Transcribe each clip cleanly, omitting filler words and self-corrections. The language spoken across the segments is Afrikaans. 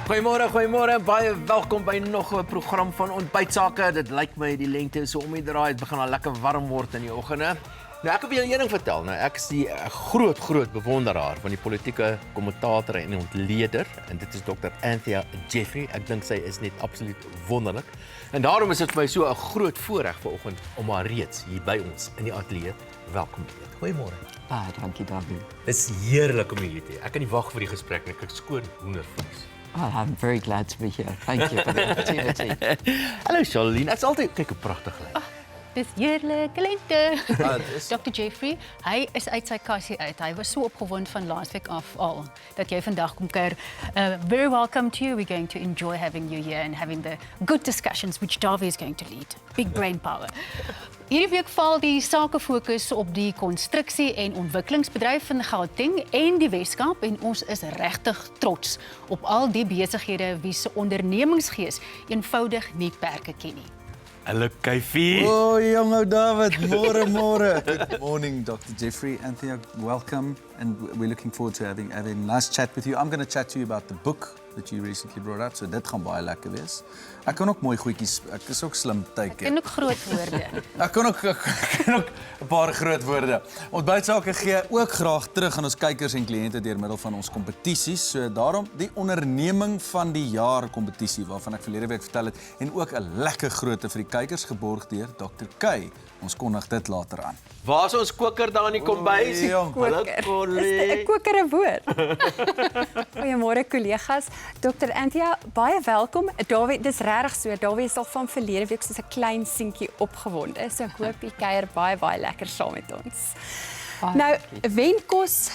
Goeiemôre, baie welkom by nog 'n program van ontbytSAKE. Dit lyk my die lente is om die draai, dit begin al lekker warm word in die oggende. Nou ek wil julle een ding vertel. Nou ek is die groot bewonderaar van die politieke kommentator en ontleder en dit is Dr. Anthea Jeffery. Ek dink sy is net absoluut wonderlik. En daarom is dit vir my so 'n groot voorreg vanoggend om haar reeds hier by ons in die ateljee welkom te heet. Goeiemôre. Baie dankie Dawie. Dit is heerlik om julle te hê. Ek kan nie wag vir die gesprek nie. Ek skoon hoendervleis. Well, I'm very glad to be here. Thank you for the opportunity. Hallo Charlene, ek is altyd kyk hoe pragtig lyk. Dis heerlike lente. Dr. Jeffery, hy is uit sy kassie uit. Hy was so opgewonde van laasweek af al dat jy vandag kom kuier. Very welcome to you. We're going to enjoy having you here and having the good discussions which Davie is going to lead. Big brain power. Hierdie week val die SAKEfokus op die konstruksie en ontwikkelingsbedryf van Gauteng en die Wes-Kaap en ons is regtig trots op al die besighede wie se ondernemingsgees eenvoudig nie perke ken nie. Hallo Kyfie. Oh, young old David, more. Good morning, Dr. Jeffery. Anthea, welcome. And we're looking forward to having a nice chat with you. I'm going to chat to you about the book that you recently brought out. So dit gaan baie lekker wees. Ek kan ook mooi goedjies, ek is ook slim teiken. Ek ken ook groot woorde. Ek kan ook 'n paar groot woorde. ontbytSAKE gee ook graag terug aan ons kykers en kliënte deur middel van ons kompetisies. So daarom die onderneming van die jaar kompetisie waarvan ek verlede week vertel het en ook 'n lekker grootte vir die kykers geborg deur Dr. K. Ons kondig dit later aan. Waar is ons koker daar in die kombuis? Hallo Is 'n koker 'n woord? Goeiemôre kollegas. Dr. Anthea, baie welkom. Dawie, dis regtig so. Dawie is al van verlede week soos 'n klein seentjie opgewonde. So ek hoop jy kuier baie lekker saam met ons. Nou, wenkos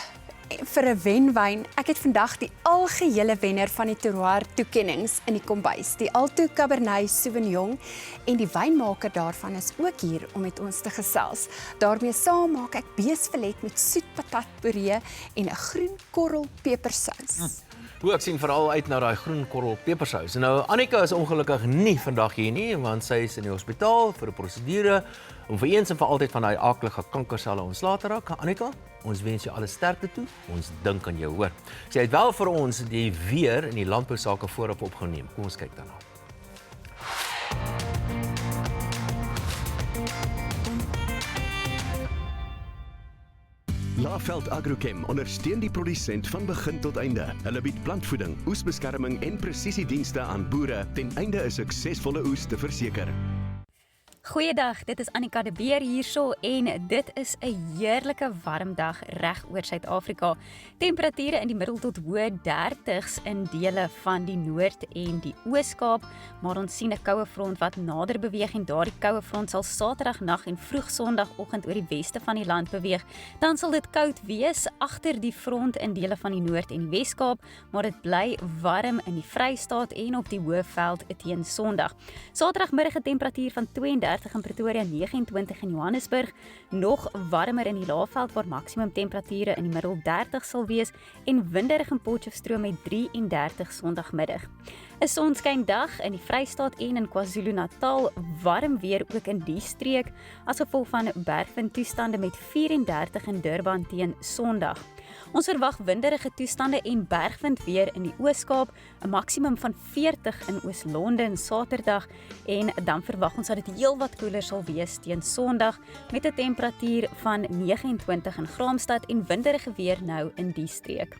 vir 'n wenwyn. Ek het vandag die algehele wenner van die terroir toekennings in die kombuis, die Alto Cabernet Sauvignon, en die wynmaker daarvan is ook hier om met ons te gesels. Daarmee saam maak ek beesfilet met soet patatpuree en 'n groen korrel pepersous. Ek sien veral uit na daai groen korrel pepersous. Nou Annika is ongelukkig nie vandag hier nie want sy is in die hospitaal vir 'n prosedure om vir eens en vir altyd van daai aaklige kankerselle ontslae te raak. Annika, ons wens jou alle sterkte toe. Ons dink aan jou, hoor. Sy het wel vir ons die weer in die landbousake voorop opgeneem. Kom ons kyk daarna. Laveld Agrochem ondersteun die produsent van begin tot einde. Hulle bied plantvoeding, oesbeskerming en presisiedienste aan boere ten einde 'n suksesvolle oes te verseker. Goeiedag, dit is Annika de Beer hierso en dit is 'n heerlike warm dag reg oor Suid-Afrika. Temperature in die middel tot hoë 30s in dele van die Noord en die Wes-Kaap, maar ons sien 'n koue front wat nader beweeg en daardie koue front sal Saterdagnag en vroeg Sondagoggend oor die weste van die land beweeg. Dan sal dit koud wees agter die front in dele van die Noord en die Wes-Kaap, maar dit bly warm in die Vrystaat en op die Hoëveld teen Sondag. Saterdagmiddag 'n temperatuur van 32 in Pretoria, 29 in Johannesburg, nog warmer in die Laagveld waar maksimum temperature in die middel 30 sal wees en winderig in Potchefstroom met 33 Sondagmiddag. 'n Sonskyn dag in die Vrystaat en in KwaZulu-Natal, warm weer ook in die streek as gevolg van bergwindtoestande met 34 in Durban teen Sondag. Ons verwag winderige toestande en bergwind weer in die Oos-Kaap, 'n maksimum van 40 in Oos-London Saterdag en dan verwag ons dat dit heelwat koeler sal wees teen Sondag met 'n temperatuur van 29 in Graamsstad en winderige weer nou in die streek.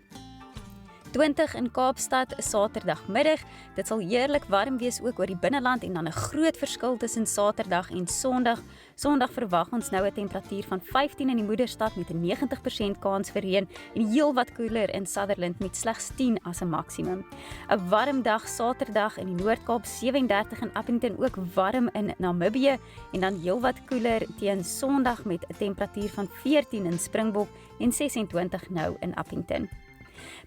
20 in Kaapstad Saterdagmiddag. Dit sal heerlik warm wees ook oor die binneland en dan 'n groot verskil tussen Saterdag en Sondag. Sondag verwag ons nou 'n temperatuur van 15 in die moederstad met 'n 90% kans vir reën en heelwat koeler in Sutherland met slegs 10 as 'n maksimum. 'n Warm dag Saterdag in die Noord-Kaap, 37 in Appington, ook warm in Namibië en dan heelwat koeler teen Sondag met 'n temperatuur van 14 in Springbok en 26 nou in Appington.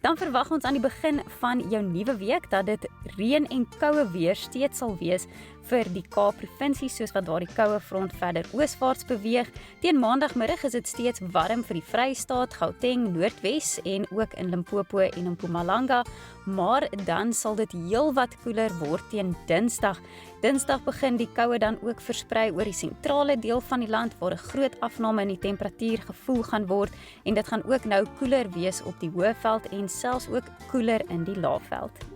Dan verwag ons aan die begin van jou nuwe week dat dit reën en koue weer steeds sal wees vir die Kaap-provinsie, soos wat daar die koue front verder ooswaarts beweeg. Teen maandagmiddag is dit steeds warm vir die Vrystaat, Gauteng, Noordwes en ook in Limpopo en Mpumalanga, maar dan sal dit heelwat koeler word teen Dinsdag. Dinsdag begin die koue dan ook versprei oor die sentrale deel van die land waar 'n groot afname in die temperatuur gevoel gaan word en dit gaan ook nou koeler wees op die Hoëveld en selfs ook koeler in die Laagveld.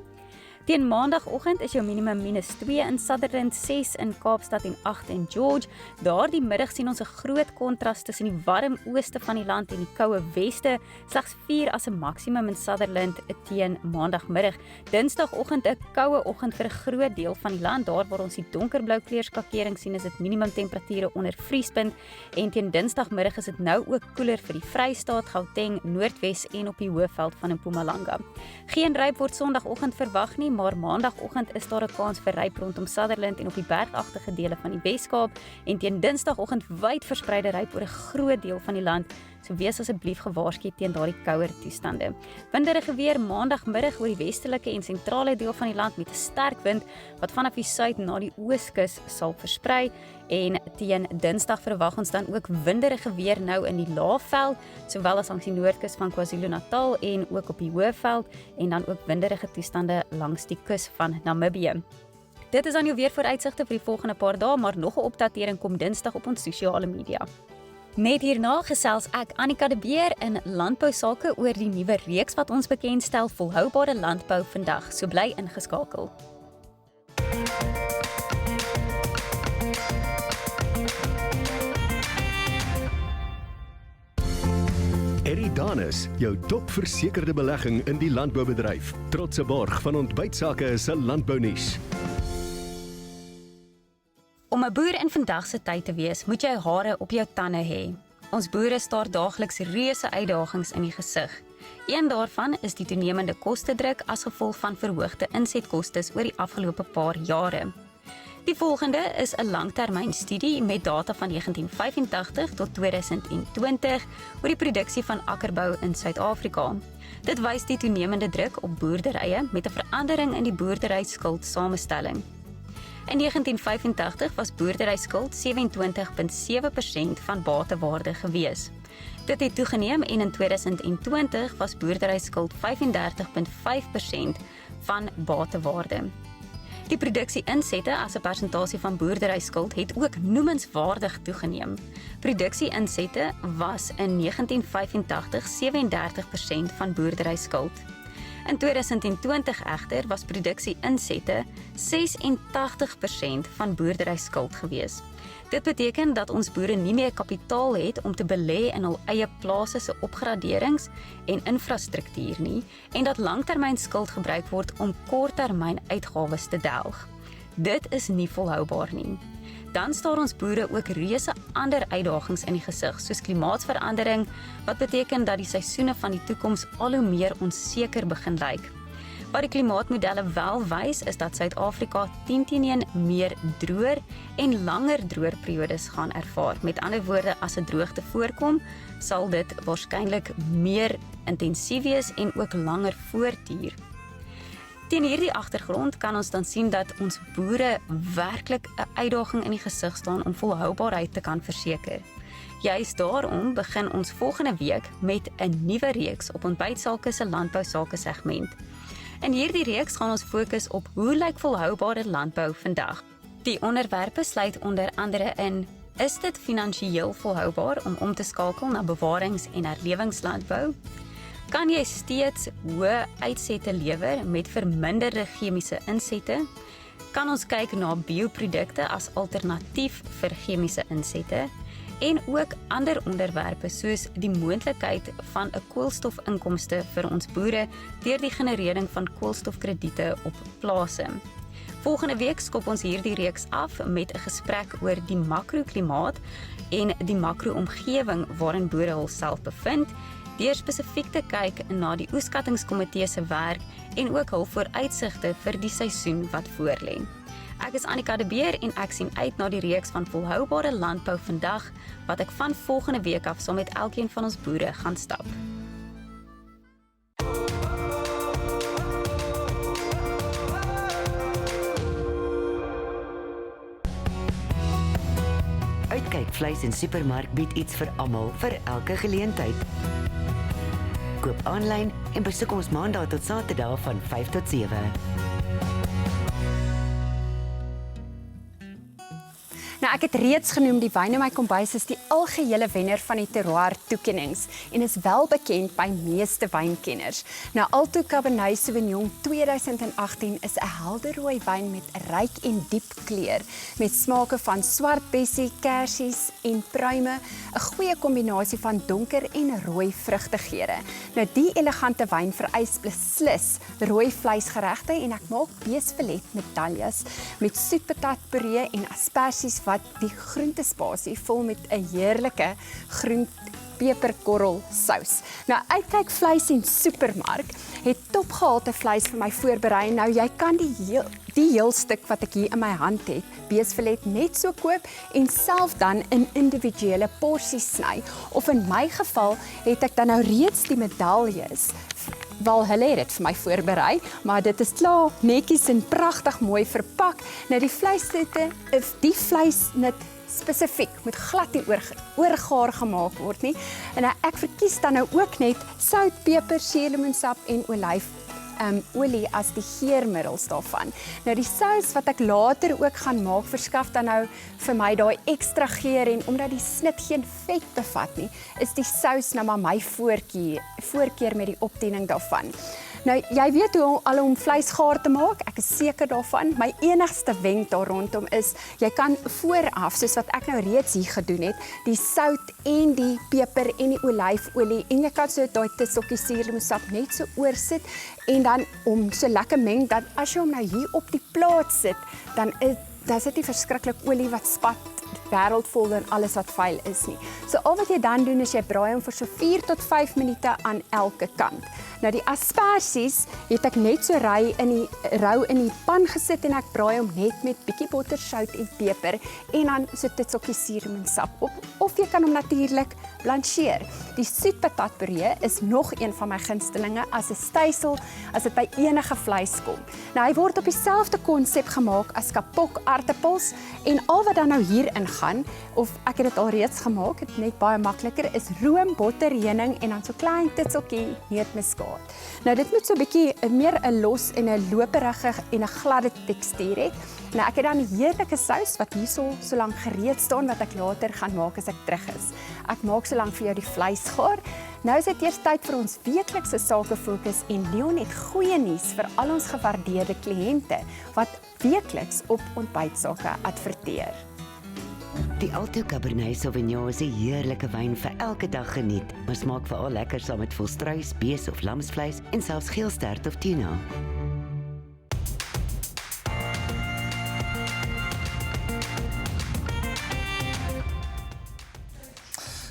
Teen maandagoggend is jou minimum -2 in Sutherland, 6 in Kaapstad en 8 in George. Daardie middag sien ons 'n groot kontras tussen die warm ooste van die land en die koue weste, slegs 4 as 'n maksimum in Sutherland teen maandagmiddag. Dinsdagoggend 'n koue oggend vir 'n groot deel van die land. Daar waar ons die donkerblou kleurskakering sien, is dit minimum temperature onder vriespunt en teen Dinsdagmiddag is dit nou ook koeler vir die Vrystaat, Gauteng, Noordwes en op die Hoëveld van Mpumalanga. Geen ryp word Sondagoggend verwag nie, maar maandagoggend is daar 'n kans vir ryp rondom Sutherland en op die bergagtige dele van die Wes-Kaap en teen Dinsdagoggend wyd verspreide ryp oor 'n groot deel van die land. So wees asseblief gewaarsku teen daardie kouer toestande. Winderige weer maandagmiddag oor die westelike en sentrale deel van die land met 'n sterk wind wat vanaf die suid na die ooskus sal versprei en teen Dinsdag verwag ons dan ook winderige weer nou in die Laagveld, sowel as langs die noordkus van KwaZulu-Natal en ook op die Hoëveld en dan ook winderige toestande langs die kus van Namibië. Dit is dan jou weervooruitsigte vir die volgende paar dae, maar nog 'n opdatering kom Dinsdag op ons sosiale media. Net hierna gesels ek Annika de Beer in Landbou Sake oor die nuwe reeks wat ons bekendstel volhoubare landbou vandag. So bly ingeskakel. Eridanus, jou topversekerde belegging in die landboubedryf. Trotse borg van ontbytSAKE se landbounuus. Om 'n boer in vandag se tyd te wees, moet jy hare op jou tande hê. Ons boere staar daagliks reuse uitdagings in die gesig. Een daarvan is die toenemende kostedruk as gevolg van verhoogde insetkostes oor die afgelope paar jare. Die volgende is 'n langtermynstudie met data van 1985 tot 2020 oor die produksie van akkerbou in Suid-Afrika. Dit wys die toenemende druk op boerderye met 'n verandering in die boerderyskuld-samestelling. In 1985 was boerderyskuld 27,7% van batewaarde gewees. Dit het toegeneem en in 2020 was boerderyskuld 35,5% van batewaarde. Die produksie-insette as 'n persentasie van boerderyskuld het ook noemenswaardig toegeneem. Produksie-insette was in 1985 37% van boerderyskuld. In 2020 egter was produksie-insette 86% van boerderyskuld gewees. Dit beteken dat ons boere nie meer kapitaal het om te belê in hul eie plase se opgraderings en infrastruktuur nie en dat langtermynskuld gebruik word om korttermyn uitgawes te delg. Dit is nie volhoubaar nie. Dan staar ons boere ook reuse ander uitdagings in die gesig, soos klimaatsverandering, wat beteken dat die seisoene van die toekoms al hoe meer onseker begin lyk. Wat die klimaatmodelle wel wys, is dat Suid-Afrika 10-1 meer droër en langer droërperiodes gaan ervaar. Met ander woorde, as 'n droogte voorkom, sal dit waarskynlik meer intensief wees en ook langer voortduur. Teen hierdie agtergrond kan ons dan sien dat ons boere werklik 'n uitdaging in die gesig staan om volhoubaarheid te kan verseker. Juist daarom begin ons volgende week met 'n nuwe reeks op ontbytSAKE se landbou sake segment. In hierdie reeks gaan ons fokus op hoe lyk volhoubare landbou vandag. Die onderwerpe sluit onder andere in: is dit finansiëel volhoubaar om te skakel na bewarings- en herlewingslandbou? Kan jy steeds hoë uitsette lewer met verminderde chemiese insette? Kan ons kyk na bioprodukte as alternatief vir chemiese insette? En ook ander onderwerpe soos die moontlikheid van 'n koolstofinkomste vir ons boere deur die generering van koolstofkrediete op plase. Volgende week skop ons hierdie reeks af met 'n gesprek oor die makroklimaat en die makroomgewing waarin boere hulself bevind, deur spesifiek te kyk na die oeskattingskomitee se werk en ook hul vooruitsigte vir die seisoen wat voorlê. Ek is Annika de Beer en ek sien uit na die reeks van volhoubare landbou vandag, wat ek van volgende week af saam met elkeen van ons boere gaan stap. Kyk, vleis en supermark bied iets vir almal, vir elke geleentheid. Koop aanlyn en besoek ons Maandag tot Saterdag van 5 tot 7. Nou, ek het reeds genoem, die wyn in my kombuis is die algehele wenner van die terroir toekennings en is wel bekend by meeste wynkenners. Nou, Alto Cabernet Sauvignon 2018 is 'n helder rooi wyn met 'n ryk en diep kleur, met smake van swart bessie, kersies en pruime, 'n goeie kombinasie van donker en rooi vrugtegeure. Nou, die elegante wyn vereis beslis rooi vleisgeregte en ek maak beesfilet met taljas, met soetpatatpuree en asperges wat die groentespasie vul met 'n heerlike peperkorrel sous. Nou, uitkyk vleis en supermark het topgehalte vleis vir my voorberei. Nou, jy kan die heel stuk wat ek hier in my hand het, beesfilet net so koop en self dan in individuele porsies sny. Of in my geval het ek dan nou reeds die medaljes. Wel, hulle het dit vir my voorberei, maar dit is klaar netjies en pragtig mooi verpak. Nou, die vleisnit spesifiek moet glad nie oorgaar gemaak word nie. En ek verkies dan nou ook net sout, peper, suurlemoensap en olie as die geurmiddels daarvan. Nou, die sous wat ek later ook gaan maak, verskaf dan nou vir my daai ekstra geur en omdat die snit geen vet bevat nie, is die sous nou maar my voorkeur met die opdiening daarvan. Nou, jy weet hoe om vleis gaar te maak, ek is seker daarvan. My enigste wenk daar rondom is, jy kan vooraf, soos wat ek nou reeds hier gedoen het, die sout en die peper en die olyfolie, en jy kan so daai tisseltjie suurlemoensap net so oorsit, en dan om so lekker meng, dat as jy hom nou hier op die plaat sit, dan is dit nie verskriklik olie wat spat, wêreldvol en alles wat vuil is nie. So al wat jy dan doen is jy braai hom vir so 4 tot 5 minute aan elke kant. Nou die asperges het ek net so rou in die pan gesit en ek braai hom net met bietjie botter, sout en peper en dan so titseltjie suurlemoensap op. Of jy kan hom natuurlik blancheer. Die soetpatatpuree is nog een van my gunstelinge as 'n stysel as dit by enige vleis kom. Nou hy word op dieselfde konsep gemaak as kapok aartappels en al wat dan nou hierin gaan, of ek het dit al reeds gemaak, het net baie makliker, is room, botter, heuning en dan so klein titseltjie neutmuskaat. Nou dit moet so 'n bietjie meer 'n los en 'n loperige en 'n gladde tekstuur hê. Nou ek het dan 'n heerlike sous wat hier so lank gereed staan wat ek later gaan maak as ek terug is. Ek maak so lank vir jou die vleis gaar. Nou is dit eers tyd vir ons weeklikse sakefokus en Leon het goeie nuus vir al ons gewaardeerde kliënte wat weekliks op ontbytsake adverteer. Die Alto Cabernet Sauvignon is 'n heerlike wyn vir elke dag geniet, maar smaak veral lekker saam met volstruis, bees of lamsvleis en selfs geelstert of tuna.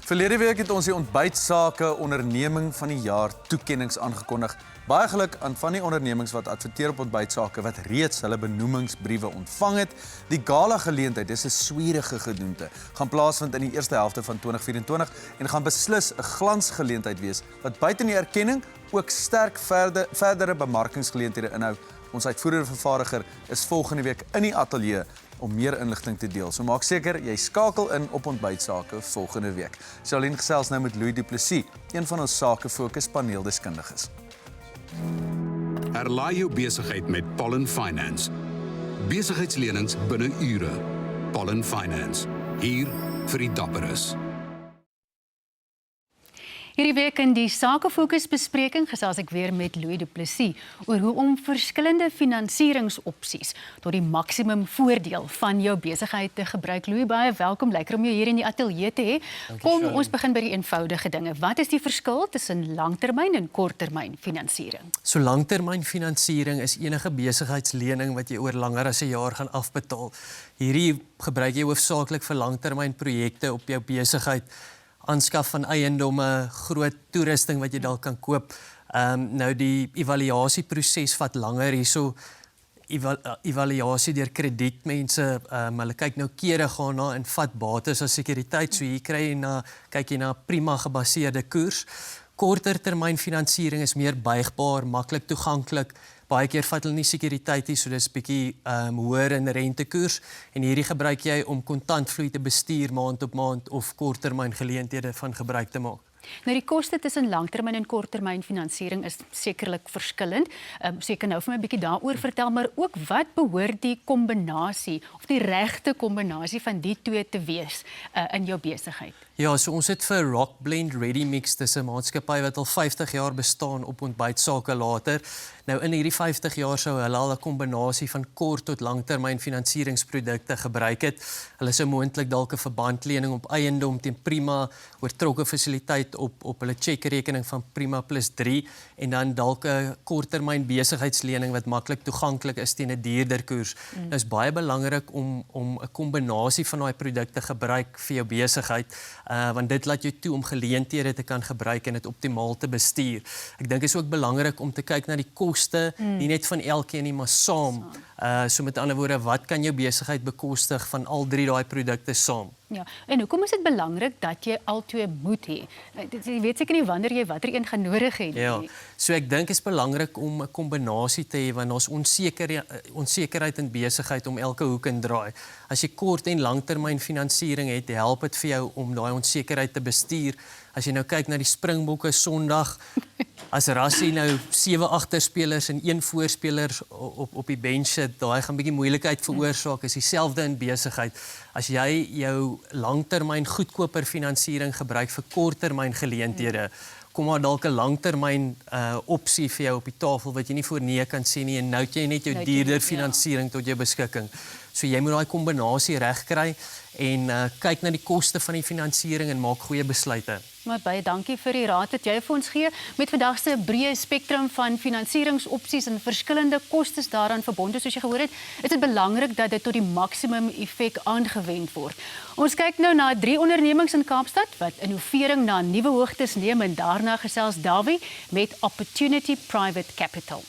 Verlede week het ons die ontbytsake onderneming van die jaar toekennings aangekondig. Baie geluk aan van die ondernemings wat adverteer op ontbytsake wat reeds hulle benoemingsbriewe ontvang het. Die gala geleentheid, dis 'n swierige gedoente, gaan plaasvind in die eerste helfte van 2024 en gaan beslis 'n glansgeleentheid wees wat buite die erkenning ook sterk verdere bemarkingsgeleenthede inhou. Ons uitvoerende vervaardiger is volgende week in die ateljee om meer inligting te deel. So maak seker jy skakel in op ontbytsake volgende week. Charlene gesels nou met Louis Du Plessis, een van ons SAKEfokus paneeldeskundiges. Herlaai jou besigheid met Pollen Finance. Besigheidslenings binne ure. Pollen Finance. Hier vir die dapperes. Hierdie week in die SAKEfokus bespreking gesels ek weer met Louis Du Plessis oor hoe om verskillende finansieringsopsies tot die maksimum voordeel van jou besigheid te gebruik. Louis, baie welkom. Lekker om jou hier in die ateljee te hê. Kom, ons begin by die eenvoudige dinge. Wat is die verskil tussen langtermyn en korttermyn finansiering? So langtermyn finansiering is enige besigheidslening wat jy oor langer as 'n jaar gaan afbetaal. Hierdie gebruik jy hoofsaaklik vir langtermyn projekte op jou besigheid. Aanskaf van eiendomme, groot toerusting wat jy dalk kan koop. Nou die evaluasieproses vat langer hierso. Evaluasie deur kredietmense, hulle kyk nou kere gaan na en vat bates as sekuriteit. So hier kyk jy na prima gebaseerde koers. Korter termyn finansiering is meer buigbaar, maklik toeganklik, Baie keer vat hulle nie sekuriteit nie, so dis bietjie hoër in rentekoers en hierdie gebruik jy om kontantvloei te bestuur maand op maand of korttermyn geleenthede van gebruik te maak. Nou die koste tussen langtermyn en korttermyn finansiering is sekerlik verskillend. So jy kan nou vir my 'n bietjie daaroor vertel, maar ook wat behoort die kombinasie of die regte kombinasie van die twee te wees in jou besigheid? Ja, so ons het vir Rock Blend Ready Mix, dis 'n maatskappy wat al 50 jaar bestaan op ontbytsake later. Nou in hierdie 50 jaar sou hulle al 'n kombinasie van kort tot langtermyn finansieringsprodukte gebruik het. Hulle sou moontlik dalk 'n verbandlening op eiendom teen prima oortrokke fasiliteit op hulle chequerekening van prima plus 3 en dan dalk 'n korttermyn besigheidslening wat maklik toeganklik is teen 'n duurder koers. Dit is baie belangrik om 'n kombinasie van daai produkte gebruik vir jou besigheid. Want dit laat jou toe om geleenthede te kan gebruik en dit optimaal te bestuur. Ek dink is ook belangrik om te kyk na die koste, nie net van elkeen nie, maar saam. So met ander woorde, wat kan jou besigheid bekostig van al drie daai produkte saam? Ja, en hoekom is dit belangrik dat jy albei moet hê? Jy weet seker nie wanneer jy watter een gaan nodig hê nie. Ja, so ek dink is belangrik om 'n kombinasie te hê want ons onsekerheid in besigheid om elke hoek en draai. As jy kort en langtermyn finansiering het, help dit vir jou om daai onsekerheid te bestuur. As jy nou kyk na die Springbokke Sondag, as Rassie nou 7 agterspelers en 1 voorspeler op die bench sit, daai gaan 'n bietjie moeilikheid veroorsaak. Is dieselfde in besigheid. As jy jou langtermyn goedkoper finansiering gebruik vir korttermyn geleenthede, kom maar dalk 'n langtermyn opsie vir jou op die tafel wat jy nie voor nee kan sê nie en nou het jy net jou duurder finansiering tot jou beskikking. So jy moet daai kombinasie regkry en kyk na die koste van die finansiering en maak goeie besluite. Maar baie dankie vir die raad wat jy vir ons gee met vandag se breë spektrum van finansieringsopsies en verskillende kostes daaraan verbonde. Soos jy gehoor het, is dit belangrik dat dit tot die maksimum effek aangewend word. Ons kyk nou na 3 ondernemings in Kaapstad wat innovering na nuwe hoogtes neem en daarna gesels Dawie met Opportunity Private Capital.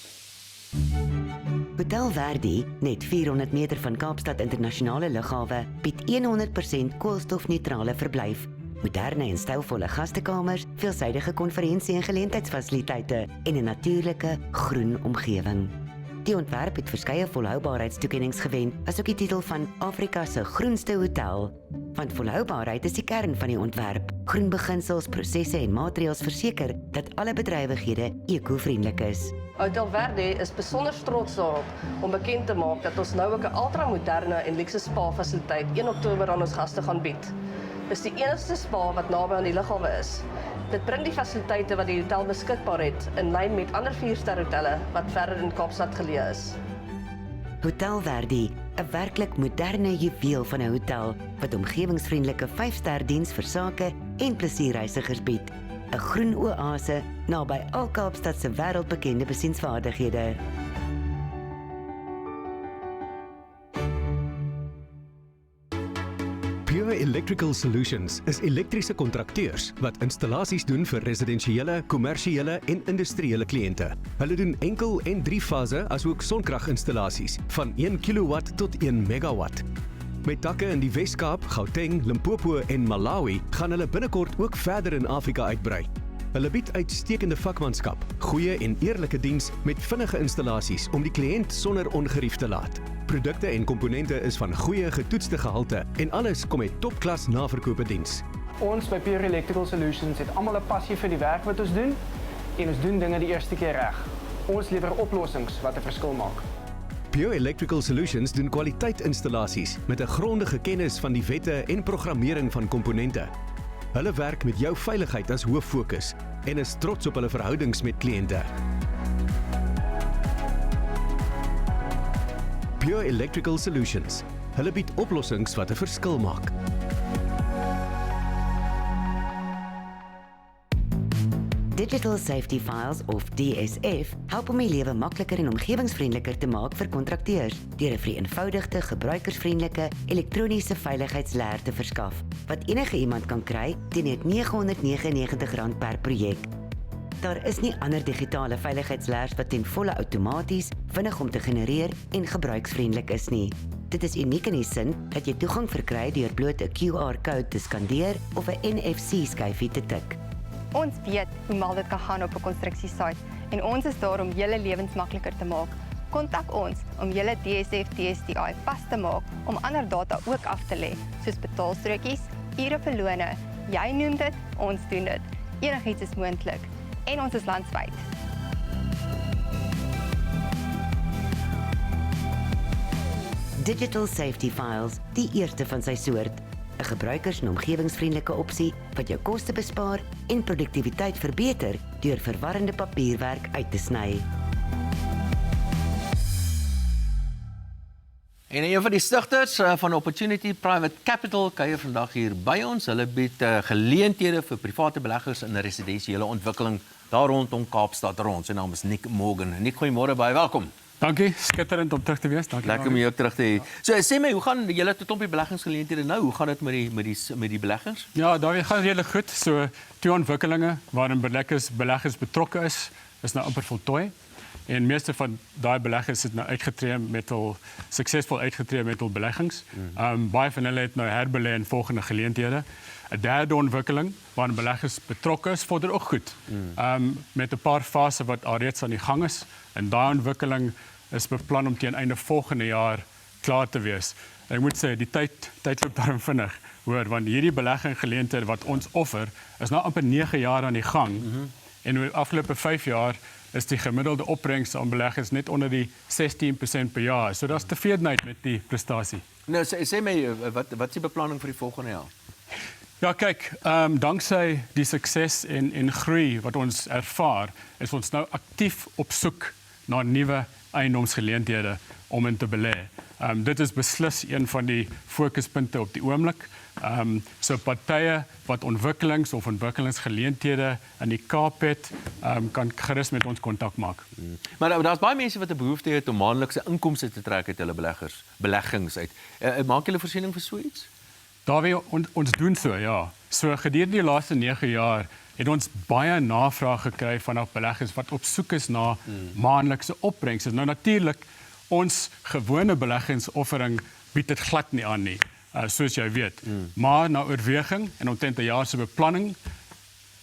Hotel Verdi, net 400 meter van Kaapstad Internasionale Lughawe, bied 100% koolstofneutrale verblyf. Moderne en stylvolle gastekamers, veelsidige konferensie- en geleentheidsfasiliteite en 'n natuurlike, groen omgewing. Die ontwerp het verskeie volhoubaarheidstoekennings gewen, asook die titel van Afrika se groenste hotel. Want volhoubaarheid is die kern van die ontwerp. Groen beginsels, prosesse en maatreëls verseker dat alle bedrywighede eco-vriendelik is. Hotel Verdi is besonder trots daarop om bekend te maak dat ons nou ook 'n ultramoderne en luukse spa-fasiliteit 1 Oktober aan ons gaste gaan bied. Dis die enigste spa wat naby aan die lughawe is. Dit bring die fasiliteite wat die hotel beskikbaar het in lyn met ander 4-ster hotelle wat verder in Kaapstad geleë is. Hotel Verdi, 'n werklik moderne juweel van 'n hotel wat omgewingsvriendelike 5-ster diens vir sake en plesierreisigers bied. 'n Groen oase naby al Kaapstad se wêreldbekende besienswaardighede. Pure Electrical Solutions is elektriese kontrakteurs wat installasies doen vir residensiële, kommersiële en industriële kliënte. Hulle doen enkel- en 3-fase asook sonkraginstallasies van 1 kilowatt tot 1 megawatt. Met takke in die Wes-Kaap, Gauteng, Limpopo en Malawi gaan hulle binnekort ook verder in Afrika uitbrei. Hulle bied uitstekende vakmanskap, goeie en eerlike diens met vinnige installasies om die kliënt sonder ongerief te laat. Produkte en komponente is van goeie getoetste gehalte en alles kom met topklas naverkoopediens. Ons by Pure Electrical Solutions het almal 'n passie vir die werk wat ons doen en ons doen dinge die eerste keer reg. Ons lewer oplossings wat 'n verskil maak. Pure Electrical Solutions doen kwaliteitinstallasies met 'n grondige kennis van die wette en programmering van komponente. Hulle werk met jou veiligheid as hooffokus en is trots op hulle verhoudings met kliënte. Pure Electrical Solutions. Hulle bied oplossings wat 'n verskil maak. Digital Safety Files of DSF help om die lewe makliker en omgewingsvriendeliker te maak vir kontrakteurs deur 'n vereenvoudigde, gebruikersvriendelike elektroniese veiligheidsleer te verskaf wat enige iemand kan kry teen net R999 per projek. Daar is nie ander digitale veiligheidsleers wat ten volle outomaties, vinnig om te genereer en gebruiksvriendelik is nie. Dit is uniek in die sin dat jy toegang verkry deur bloot 'n QR-kode te skandeer of 'n NFC-skyfie te tik. Ons weet hoe mal dit kan gaan op 'n konstruksiesite en ons is daar om julle lewens makliker te maak. Kontak ons om julle DSTV vas te maak om ander data ook af te lê, soos betaalstrokies, ure vir lone. Jy noem dit, ons doen dit. Enigiets is moontlik en ons is landwyd. Digital Safety Files, die eerste van sy soort. 'n gebruikers- en omgewingsvriendelike opsie wat jou koste bespaar en produktiwiteit verbeter deur verwarrende papierwerk uit te sny. En een van die stigters van Opportunity Private Capital kuier vandag hier by ons. Hulle bied geleenthede vir private beleggers in 'n residensiële ontwikkeling daar rondom Kaapstad rond. Sy naam is Nick Morgan. Nick, goeiemôre, baie welkom. Dankie, skitterend om terug te wees. Dankie. Lekker om jou terug te hê. So sê my, hoe gaan julle tot op die beleggingsgeleenthede nou? Hoe gaan dit met die beleggers? Ja, daar gaan redelijk goed. So 2 ontwikkelinge waarin beleggers betrokke is nou amper voltooi. En meeste van daai beleggers het nou suksesvol uitgetree met hul beleggings. Baie van hulle het nou herbelê in volgende geleenthede. 'n derde ontwikkeling waarin beleggers betrokke is, vorder ook goed. Met 'n paar fases wat alreeds aan die gang is. En daai ontwikkeling is beplan om teen einde volgende jaar klaar te wees. En ek moet sê, die tyd loop daarom vinnig, hoor, want hierdie beleggingsgeleenthede wat ons offer, is nou amper 9 jaar aan die gang. En oor die afgelope 5 jaar is die gemiddelde opbrengs aan beleggers net onder die 16% per jaar. So daar's tevredenheid met die prestasie. Nou sê my, wat is die beplanning vir die volgende jaar? Ja, kyk, danksy die sukses en groei wat ons ervaar, is ons nou aktief op soek na nuwe eiendomsgeleenthede om in te belê. Dit is beslis een van die fokuspunte op die oomblik. So partye wat ontwikkelingsgeleenthede in die Kaap het, kan gerus met ons kontak maak. Maar daar's baie mense wat 'n behoefte het om maandelikse inkomste te trek uit hulle beleggings uit. Maak julle voorsiening vir so iets? Ons doen so, ja. So gedurende die laaste 9 jaar het ons baie navraag gekry vanaf beleggers wat op soek is na maandelikse opbrengs. Nou natuurlik, ons gewone beleggingsoffering bied dit glad nie aan nie, soos jy weet. Maar na oorweging en omtrent 'n jaar se beplanning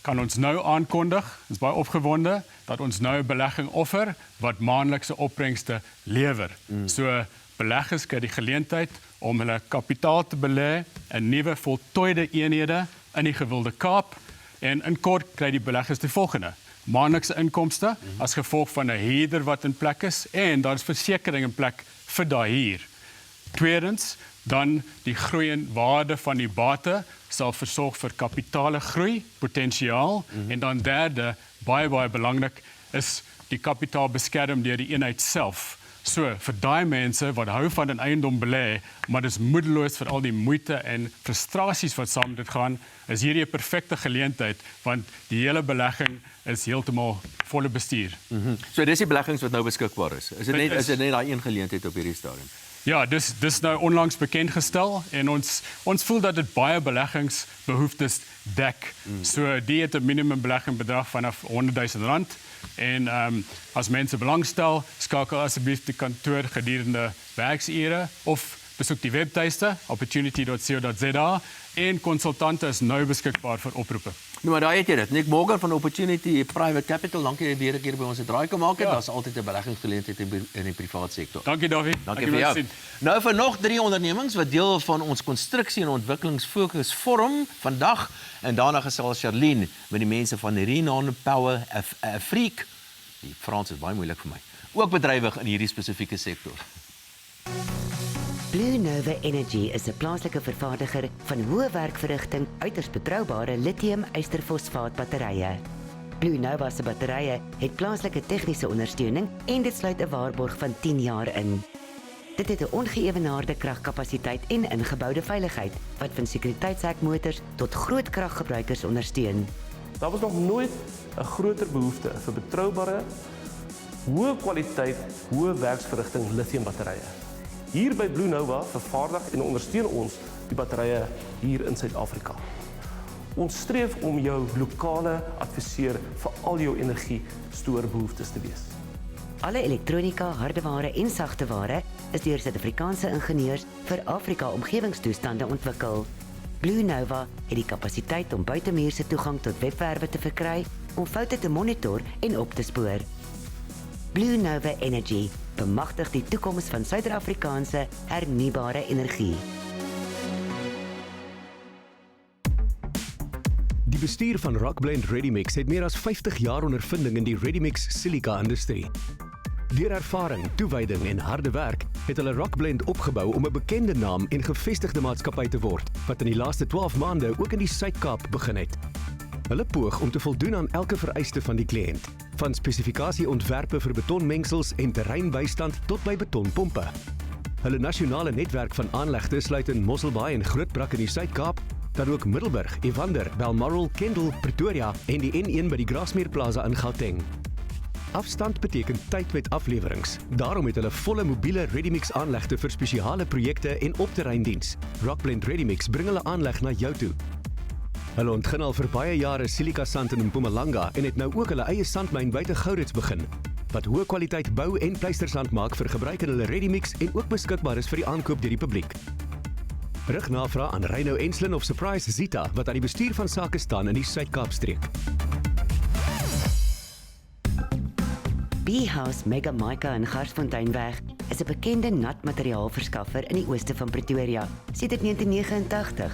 kan ons nou aankondig, ons is baie opgewonde, dat ons nou 'n belegging offer wat maandelikse opbrengste lewer. So beleggers kry die geleentheid om hulle kapitaal te belê in nuwe voltooide eenhede in die gewilde Kaap, en in kort kry die beleggers die volgende: maandelikse inkomste as gevolg van 'n huurder wat in plek is, en daar is versekering in plek vir daai huur. Tweedens, dan die groei in waarde van die bate sal versorg vir kapitale groei potensiaal, en dan derde, baie belangrik, is die kapitaal beskerm deur die eenheid self. So, vir daai mense wat hou van 'n eiendom belê, maar dis moedeloos vir al die moeite en frustrasies wat saam met dit gaan, is hierdie 'n perfekte geleentheid, want die hele belegging is heeltemal volle bestuur. So dis die beleggings wat nou beskikbaar is. Is dit net daai een geleentheid op hierdie stadium? Ja, dis nou onlangs bekend gestel en ons voel dat dit baie beleggingsbehoeftes dek. So die het 'n minimum bedrag vanaf R100,000 en as mense belangstel, skakel asseblief die kantoor gedurende werksure of besoek die webtuiste opportunity.co.za en konsultante is nou beskikbaar vir oproepe. Nou maar daai het jy dit. Nick Morgan van Opportunity Private Capital, dankie dat jy weer 'n keer by ons 'n draai kom maak het. Daar's altyd 'n beleggingsgeleentheid in die private sektor. Dankie Dawie. Dankie vir jou. Nou vir nog 3 ondernemings wat deel van ons konstruksie en ontwikkelingsfokus vorm vandag en daarna gesels Charlene met die mense van Herhaling Power Afrique. Die Frans is baie moeilik vir my. Ook bedrywig in hierdie spesifieke sektor. Blue Nova Energy is 'n plaaslike vervaardiger van hoë werkverrigting uiters betroubare lithium-ysterfosfaat-batterye. Blue Nova se batterye het plaaslike tegniese ondersteuning en dit sluit 'n waarborg van 10 jaar in. Dit het 'n ongeëwenaarde kragkapasiteit en ingeboude veiligheid wat van sekuriteitshekmotors tot groot kraggebruikers ondersteun. Daar was nog nooit 'n groter behoefte vir betroubare, hoë kwaliteit, hoë werksverrigting lithiumbatterye. Hier by Blue Nova vervaardig en ondersteun ons die batterye hier in Suid-Afrika. Ons streef om jou lokale adviseur vir al jou energiestoorbehoeftes te wees. Alle elektronika, hardeware en sagteware is deur Suid-Afrikaanse ingenieurs vir Afrika omgewingstoestande ontwikkel. Blue Nova het die kapasiteit om buitemuurse toegang tot webwerwe te verkry, om foute te monitor en op te spoor. Blue Nova Energy bemagtig die toekoms van Suid-Afrikaanse hernubare energie. Die bestuur van Rockblend Readymix het meer as 50 jaar ondervinding in die Readymix silika-industrie. Deur ervaring, toewyding en harde werk het hulle Rockblend opgebou om 'n bekende naam en gevestigde maatskappy te word, wat in die laaste 12 maande ook in die Suid-Kaap begin het. Hulle poog om te voldoen aan elke vereiste van die kliënt, van spesifikasieontwerpe vir betonmengsels en terreinbystand tot by betonpompe. Hulle nasionale netwerk van aanlegte sluit in Mosselbaai en Grootbrak in die Suid-Kaap, dan ook Middelburg, Evander, Balmoral, Kendall, Pretoria en die N1 by die Grasmeer Plaza in Gauteng. Afstand beteken tyd met aflewerings. Daarom het hulle volle mobiele Readymix aanlegte vir spesiale projekte en opterreindiens. Rockblend Readymix bring hulle aanleg na jou toe. Hulle ontgin al vir baie jare silikasand in Mpumalanga en het nou ook hulle eie sandmyn buite Gourits begin, wat hoë kwaliteit bou en pleistersand maak vir gebruik in hulle Readymix en ook beskikbaar is vir die aankoop deur die publiek. Rugnavraag aan Reino Enslin of Surprise Zita, wat aan die bestuur van sake staan in die Suid-Kaapstreek. B-House Mega Mica in Garsfonteinweg is 'n bekende natmateriaalverskaffer in die ooste van Pretoria sedert 1989.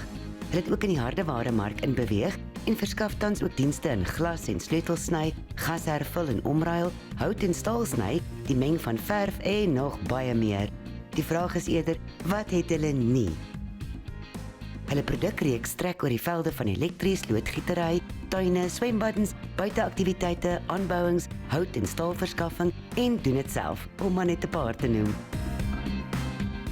Hulle het ook in die hardewaremark in beweeg en verskaf tans ook dienste in glas en sleutelsny, gashervul en omruil, hout en staalsny, die meng van verf en nog baie meer. Die vraag is eerder, wat het hulle nie? Hulle produkreeks strek oor die velde van elektries, loodgietery, tuine, swembaddens, buiteaktiwiteite, aanbouings, hout- en staalverskaffing en doen dit self, om maar net 'n paar te noem.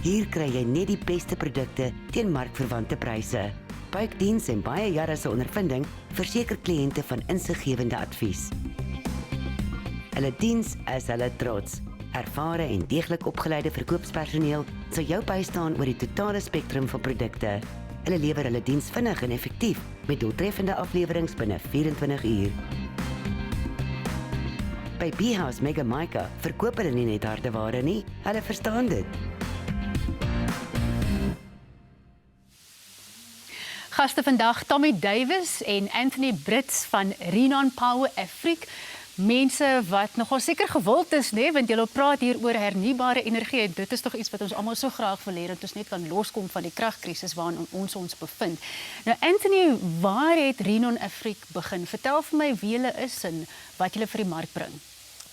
Hier kry jy net die beste produkte teen markverwante pryse. Buikdiens en baie jare se ondervinding verseker kliënte van insiggewende advies. Hulle diens is hulle trots. Ervare en deeglik opgeleide verkoopspersoneel sal jou bystaan oor die totale spektrum van produkte. Hulle lewer hulle diens vinnig en effektief met doeltreffende aflewerings binne 24 uur. By B-House Mega Mica verkoop hulle nie net hardeware nie, hulle verstaan dit. Gaste vandag Tommy Davis en Anthony Brits van Renon Power Africa. Mense wat nogal seker gewild is, nee, want julle praat hier oor hernubare energie en dit is tog iets wat ons almal so graag wil hê dat ons net kan loskom van die kragkrisis waarin ons bevind. Nou Anthony, waar het Renon Africa begin? Vertel vir my wie julle is en wat julle vir die mark bring.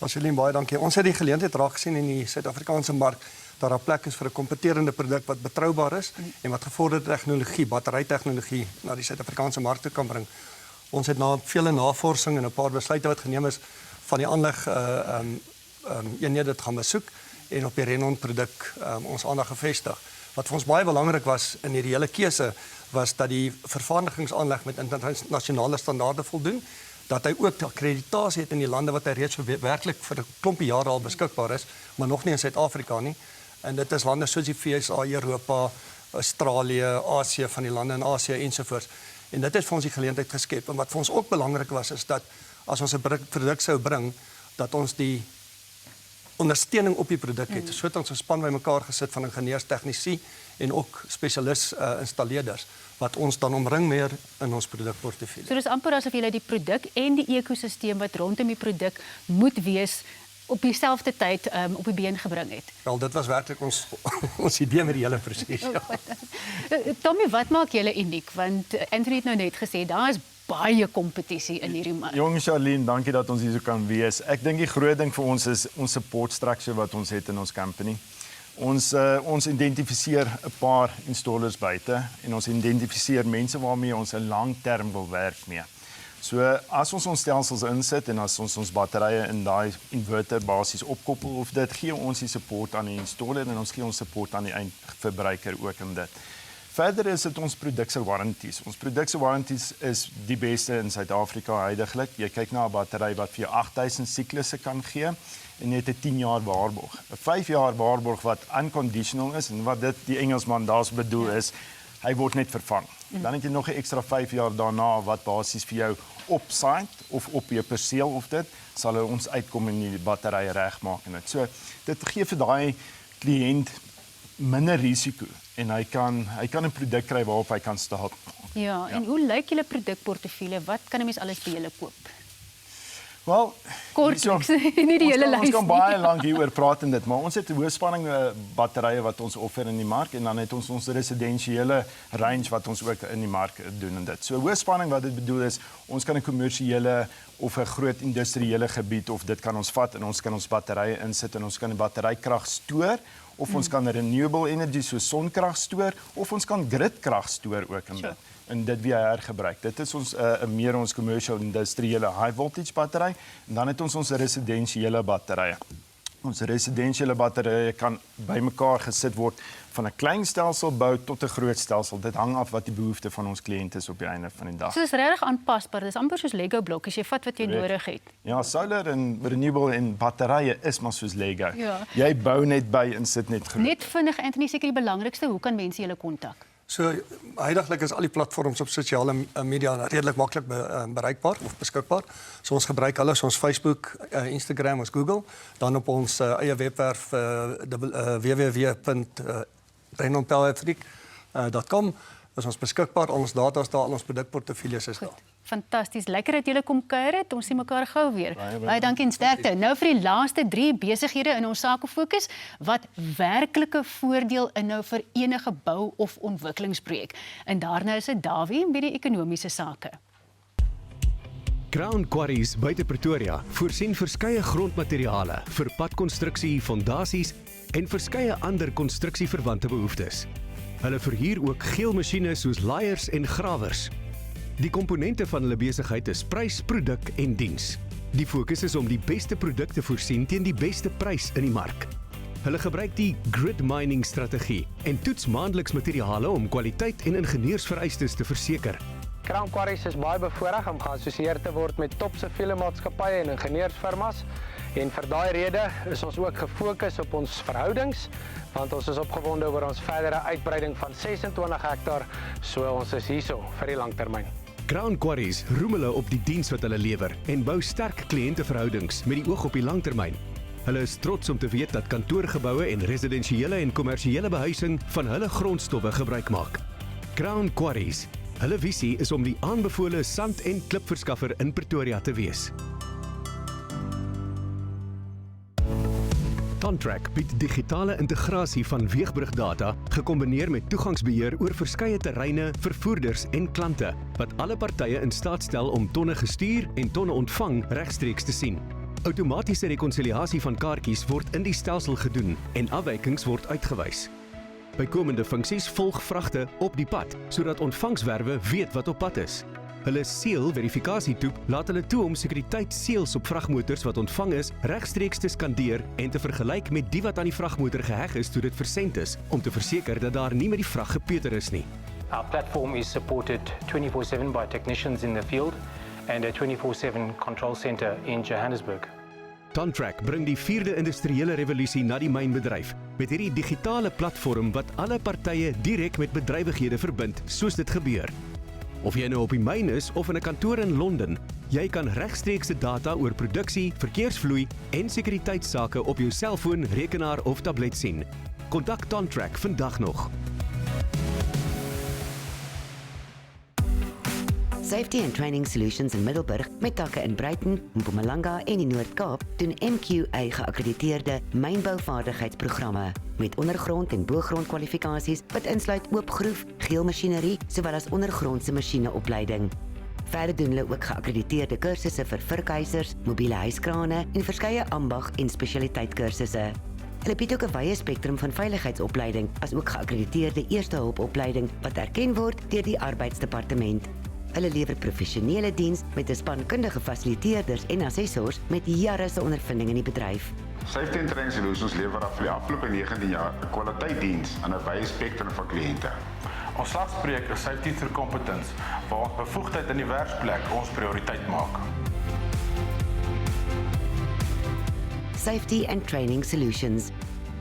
Angeline, baie dankie. Ons het die geleentheid raak gesien in die Suid-Afrikaanse mark dat daar plek is vir 'n kompeterende produk wat betroubaar is en wat gevorderde tegnologie, batterytegnologie na die Suid-Afrikaanse mark toe kan bring. Ons het na vele navorsing en 'n paar besluite wat geneem is van die aanleg eenhede dit gaan besoek en op die Renon produk ons aandag gevestig. Wat vir ons baie belangrik was in hierdie hele keuse was dat die vervaardigingsaanleg met internasionale standaarde voldoen, dat hy ook akkreditasie het in die lande wat hy reeds werklik vir 'n klompie jare al beskikbaar is, maar nog nie in Suid-Afrika nie. En dit is lande soos die VSA, Europa, Australië, Asië, van die lande in Asië ensovoorts. En dit het vir ons die geleentheid geskep. En wat vir ons ook belangrik was, is dat as ons 'n produk sou bring, dat ons die ondersteuning op die produk het. So het ons 'n span bymekaar gesit van ingenieurs, tegnici en ook spesialis installeerders wat ons dan omring meer in ons produkportefeulje. So dis amper asof jy die produk en die ekosisteem wat rondom die produk moet wees op dieselfde tyd op die been gebring het. Wel, dit was werklik ons idee met die hele proses. Ja. Tommy, wat maak julle uniek? Want Anthony het nou net gesê daar is baie kompetisie in hierdie mark. Jong Charlene, dankie dat ons hier so kan wees. Ek dink die groot ding vir ons is ons support structure wat ons het in ons company. Ons identifiseer 'n paar installers buite en ons identifiseer mense waarmee ons 'n langterm wil werk mee. So as ons stelsels insit en as ons batterye in daai inverter basies opkoppel of dit gee ons die support aan die installer en ons gee ons support aan die eindverbruiker ook in dit. Verder is dit ons produkse warranties. Ons produkse warranties is die beste in Suid-Afrika huidiglik. Jy kyk na 'n battery wat vir jou 8000 siklusse kan gee en net 'n 10 jaar waarborg. 'n 5 jaar waarborg wat unconditional is en wat dit die Engelsman daar's bedoel is, hy word net vervang. Dan het jy nog 'n ekstra 5 jaar daarna wat basies vir jou op site of op jou perseel of dit sal ons uitkom en die battery regmaak en dit. So dit gee vir daai kliënt minder risiko en hy kan 'n produk kry waarop hy kan staan. Ja, en hoe lyk julle produkportefeulje? Wat kan 'n mens alles by julle koop? Wel, kortliks, nie die hele lys Ons kan nie. baie lank hieroor praat en dit, maar ons het hoëspanning batterye wat ons offer in die mark en dan het ons residensiële range wat ons ook in die mark doen en dit. So hoëspanning wat dit bedoel is, ons kan 'n kommersiële of 'n groot industriële gebied of dit kan ons vat en ons kan ons batterye insit en ons kan die batterykrag stoor of ons kan renewable energy so sonkrag stoor of ons kan gridkrag stoor ook in dit. En dit weer hergebruik. Dit is ons meer ons commercial industriële high voltage battery en dan het ons residensiële batterye. Ons residensiële batterye kan bymekaar gesit word van 'n klein stelselbou tot 'n groot stelsel. Dit hang af wat die behoefte van ons kliënte is op die einde van die dag. So dis regtig aanpasbaar. Dis amper soos Lego blokkies. Jy vat wat jy nodig het. Ja, solar en renewable en batterye is maar soos Lego. Ja. Jy bou net by en sit net groot. Net vinnig, Anthony, seker die belangrikste, hoe kan mense julle kontak? So huidiglik is al die platforms op sosiale media redelik maklik bereikbaar of beskikbaar. So ons gebruik hulle soos Facebook, Instagram, ons Google, dan op ons eie webwerf www.renompelfabriek.com is ons beskikbaar. Ons data is daar, al ons produkportefeuilles is daar. Fantasties. Lekker dat julle kom kuier het. Ons sien mekaar gou weer. Baie dankie en sterkte. Nou vir die laaste 3 besighede in ons SAKEfokus wat werklike voordeel inhou vir enige bou of ontwikkelingsprojek. En daarna is dit Dawie met die ekonomiese sake. Crown Quarries buite Pretoria voorsien verskeie grondmateriale vir padkonstruksie, fondasies en verskeie ander konstruksieverwante behoeftes. Hulle verhuur ook geel masjiene soos laaiers en grawers. Die komponente van hulle besigheid is prys, produk en diens. Die fokus is om die beste produkte voorsien teen die beste prys in die mark. Hulle gebruik die grid mining strategie en toets maandeliks materiale om kwaliteit en ingenieursvereistes te verseker. Crown Quarries is baie bevoorreg om geassosieer te word met top siviele maatskappye en ingenieursfirmas. En vir daai rede is ons ook gefokus op ons verhoudings, want ons is opgewonde oor ons verdere uitbreiding van 26 hektaar, so ons is hierso vir die langtermyn. Crown Quarries roem hulle op die diens wat hulle lewer en bou sterk kliënteverhoudings met die oog op die langtermyn. Hulle is trots om te weet dat kantoorgeboue en residensiële en kommersiële behuising van hulle grondstowwe gebruik maak. Crown Quarries. Hulle visie is om die aanbevole sand- en klipverskaffer in Pretoria te wees. Contract bied digitale integrasie van weegbrugdata gekombineer met toegangsbeheer oor verskeie terreine, vervoerders en klante wat alle partye in staat stel om tonne gestuur en tonne ontvang regstreeks te sien. Outomatiese rekonsiliasie van kaartjies word in die stelsel gedoen en afwykings word uitgewys. Bykomende funksies volg vragte op die pad sodat ontvangswerwe weet wat op pad is. Hulle seelverifikasietoep laat hulle toe om sekuriteitsseels op vragmotors wat ontvang is regstreeks te skandeer en te vergelyk met die wat aan die vragmotor geheg is toe dit versend is om te verseker dat daar nie met die vrag gepeter is nie. Our platform is supported 24/7 by technicians in the field and a 24/7 control center in Johannesburg. Contract bring die 4de industriële revolusie na die mynbedryf met hierdie digitale platform wat alle partye direk met bedrywighede verbind soos dit gebeur. Of jy nou op die myn is of in 'n kantoor in Londen, jy kan regstreekse data oor produksie, verkeersvloei en sekuriteitssake op jou selfoon, rekenaar of tablet sien. Kontak Contract vandag nog. Safety and Training Solutions in Middelburg met takke in Brighton, Mpumalanga en die Noord-Kaap doen MQA geakkrediteerde mynbouvaardigheidsprogramme met ondergrond en boogrond kwalifikasies wat insluit oopgroef, geelmasjinerie sowel as ondergrondse masjineopleiding. Verder doen hulle ook geakkrediteerde kursusse vir vurkhuisers, mobiele huiskrane en verskeie ambag- en spesialiteitkursusse. Hulle bied ook 'n wye spektrum van veiligheidsopleiding as ook geakkrediteerde eerste hulpopleiding wat erken word deur die arbeidsdepartement. Hulle lewer professionele diens met 'n span kundige fasiliteerders en assessors met jare se ondervinding in die bedryf. Safety and Training Solutions lewer af vir die afgelope 19 jaar 'n kwaliteitdiens aan 'n wye spektrum van kliënte. Ons slagspreuk is Safety through Competence, waar ons bevoegdheid in die werksplek ons prioriteit maak. Safety and Training Solutions,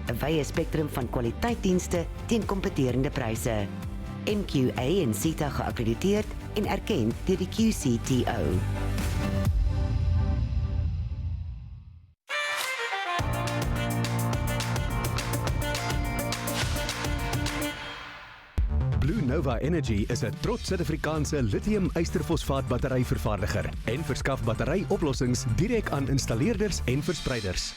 'n wye spektrum van kwaliteitdienste teen kompeterende pryse. MQA en CETA geakkrediteerd en erkend deur die QCTO. Nova Energy is 'n trots Suid-Afrikaanse lithium-ysterfosfaat-batteryvervaardiger en verskaf batteryoplossings direk aan installeerders en verspreiders.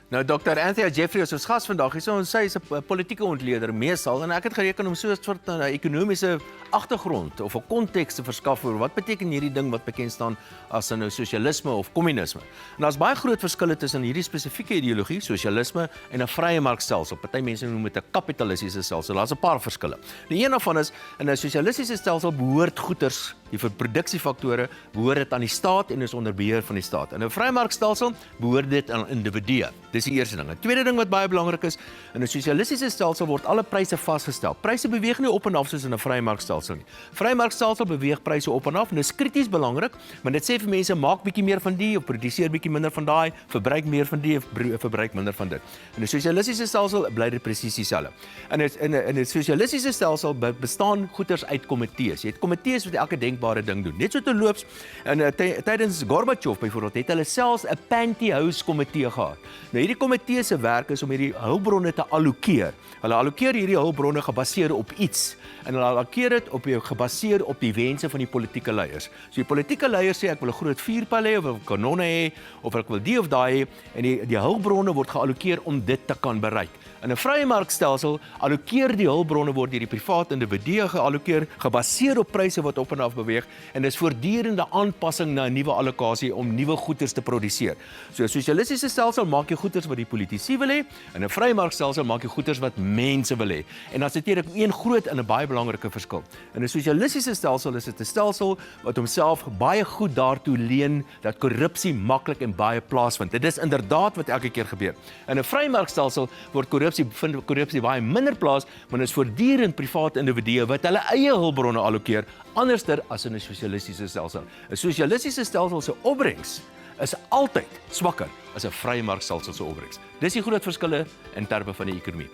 Nou Dr. Anthea Jeffery is ons gas vandag. Sy is 'n politieke ontleder meestal en ek het gereken om so 'n soort ekonomiese agtergrond of 'n konteks te verskaf oor wat beteken hierdie ding wat bekend staan as nou sosialisme of kommunisme. En daar's baie groot verskille tussen hierdie spesifieke ideologie, sosialisme en 'n vrye markstelsel. Party mense noem dit 'n kapitalistiese stelsel. Daar's 'n paar verskille. Die een daarvan is in 'n sosialistiese stelsel behoort goederes, die produksiefaktore, behoort dit aan die staat en is onder beheer van die staat. In 'n vrye markstelsel behoort dit aan individue. Dis die eerste ding. 'n Tweede ding wat baie belangrik is, in 'n sosialistiese stelsel word alle pryse vasgestel. Pryse beweeg nie op en af soos in 'n vrye markstelsel nie. Vrye markstelsel beweeg pryse op en af en dit is krities belangrik, want dit sê vir mense maak bietjie meer van die of produseer bietjie minder van daai, verbruik meer van die of verbruik minder van dit. In 'n sosialistiese stelsel bly dit presies dieselfde. In 'n sosialistiese stelsel bestaan goederes uit komitees. Jy het komitees wat elke denkbare ding doen. Net so te loops en tydens Gorbachev byvoorbeeld het hulle selfs 'n pantyhose komitee gehad. Nou hierdie komitee se werk is om hierdie hulpbronne te allokeer. Hulle allokeer hierdie hulpbronne gebaseer op iets en hulle allokeer dit gebaseer op die wense van die politieke leiers. So die politieke leiers sê ek wil 'n groot vuurpyl hê of ek wil kanonne hê of ek wil die of daai hê en die hulpbronne word geallokeer om dit te kan bereik. In 'n vrye markstelsel allokeer die hulpbronne word deur die private individue geallokeer gebaseer op pryse wat op en af beweeg en dis voortdurende aanpassing na 'n nuwe allokasie om nuwe goederes te produseer. So 'n sosialistiese stelsel maak jy goederes wat die politici wil hê en 'n vrye markstelsel maak jy goederes wat mense wil hê. En dan sit jy een groot en 'n baie belangrike verskil. In 'n sosialistiese stelsel is dit 'n stelsel wat homself baie goed daartoe leen dat korrupsie maklik en baie plaasvind. Dit is inderdaad wat elke keer gebeur. In 'n vrye markstelsel word korrupsie baie minder plaas, maar dit is voortdurend private individue wat hulle eie hulpbronne allokeer, anderster as in 'n sosialistiese stelsel. 'n Sosialistiese stelsel se opbrengs is altyd swakker as 'n vrye markstelsel se opbrengs. Dis die groot verskille in terme van die ekonomie.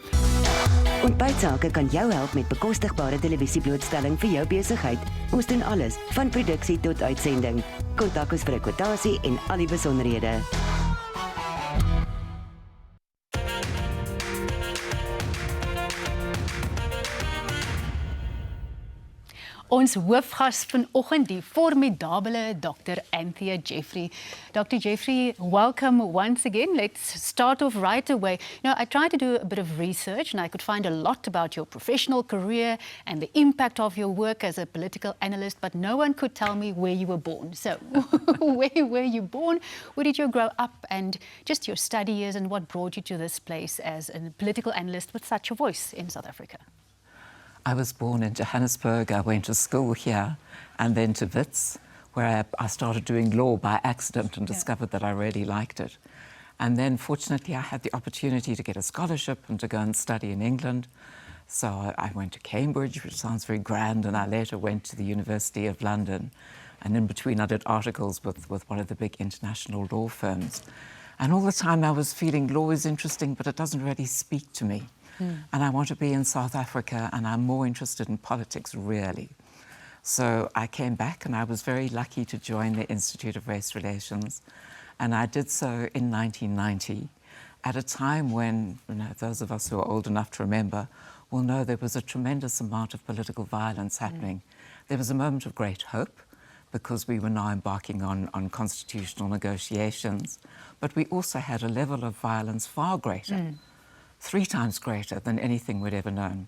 Ontbytsake kan jou help met bekostigbare televisieblootstelling vir jou besigheid. Ons doen alles, van produksie tot uitsending. Kontak ons vir 'n kwotasie en al die besonderhede. Ons hoofgas vanoggend, die formidabele Dr. Anthea Jeffery. Dr. Jeffery, welcome once again. Let's start off right away. I tried to do a bit of research and I could find a lot about your professional career and the impact of your work as a political analyst, but no one could tell me where you were born. So, where were you born? Where did you grow up? And just your study years and what brought you to this place as a political analyst with such a voice in South Africa? I was born in Johannesburg. I went to school here and then to Wits, where I started doing law by accident and discovered that I really liked it. And then fortunately I had the opportunity to get a scholarship and to go and study in England. So I went to Cambridge, which sounds very grand, and I later went to the University of London. And in between I did articles with one of the big international law firms. And all the time I was feeling law is interesting, but it doesn't really speak to me. And I want to be in South Africa, and I'm more interested in politics, really. So I came back, and I was very lucky to join the Institute of Race Relations. And I did so in 1990, at a time when, those of us who are old enough to remember will know there was a tremendous amount of political violence happening. There was a moment of great hope, because we were now embarking on constitutional negotiations, but we also had a level of violence far greater. 3 times greater than anything we'd ever known.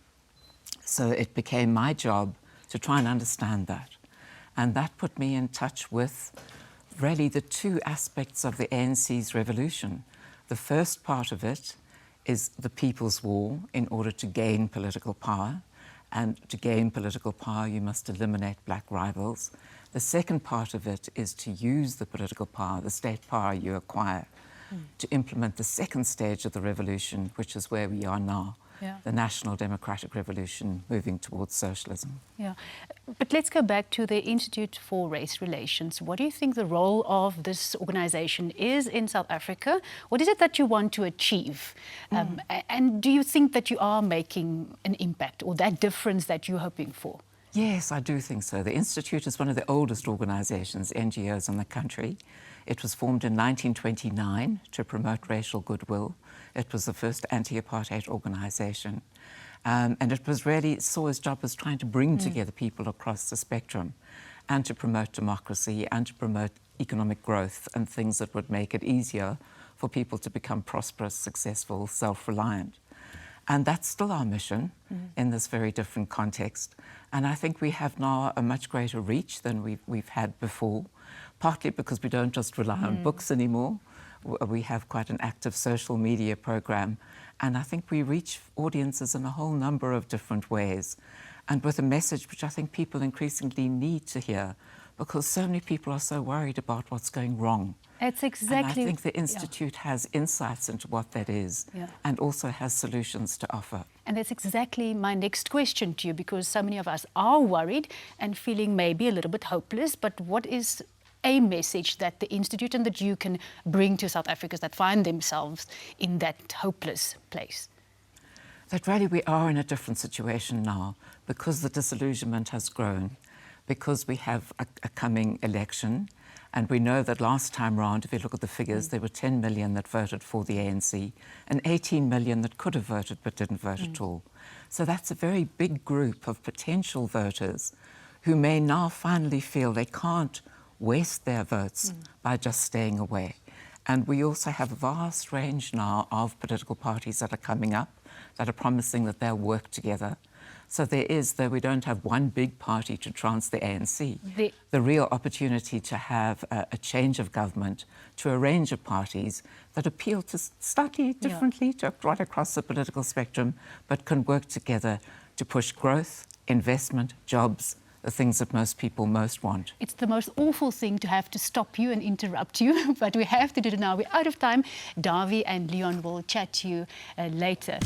So it became my job to try and understand that. And that put me in touch with really the 2 aspects of the ANC's revolution. The first part of it is the people's war in order to gain political power. And to gain political power, you must eliminate black rivals. The second part of it is to use the political power, the state power you acquire, to implement the second stage of the revolution, which is where we are now, the National Democratic Revolution moving towards socialism. Yeah, but let's go back to the Institute for Race Relations. What do you think the role of this organization is in South Africa? What is it that you want to achieve? And do you think that you are making an impact or that difference that you're hoping for? Yes, I do think so. The Institute is one of the oldest organizations, NGOs in the country. It was formed in 1929 to promote racial goodwill. It was the first anti-apartheid organization. And it was really, SAW's job was trying to bring together people across the spectrum and to promote democracy and to promote economic growth and things that would make it easier for people to become prosperous, successful, self-reliant. And that's still our mission in this very different context. And I think we have now a much greater reach than we've had before, partly because we don't just rely on books anymore. We have quite an active social media program. And I think we reach audiences in a whole number of different ways. And with a message which I think people increasingly need to hear, because so many people are so worried about what's going wrong. It's exactly. And I think the Institute has insights into what that is and also has solutions to offer. And that's exactly my next question to you, because so many of us are worried and feeling maybe a little bit hopeless. But what is a message that the Institute and that you can bring to South Africans that find themselves in that hopeless place? That really we are in a different situation now because the disillusionment has grown, because we have a coming election. And we know that last time round, if you look at the figures, there were 10 million that voted for the ANC and 18 million that could have voted but didn't vote at all. So that's a very big group of potential voters who may now finally feel they can't waste their votes by just staying away. And we also have a vast range now of political parties that are coming up that are promising that they'll work together. So there is, though we don't have one big party to trounce the ANC, the real opportunity to have a change of government to a range of parties that appeal to slightly differently to right across the political spectrum, but can work together to push growth, investment, jobs, the things that most people most want. It's the most awful thing to have to stop you and interrupt you, but we have to do it now. We're out of time. Dawie and Leon will chat to you later.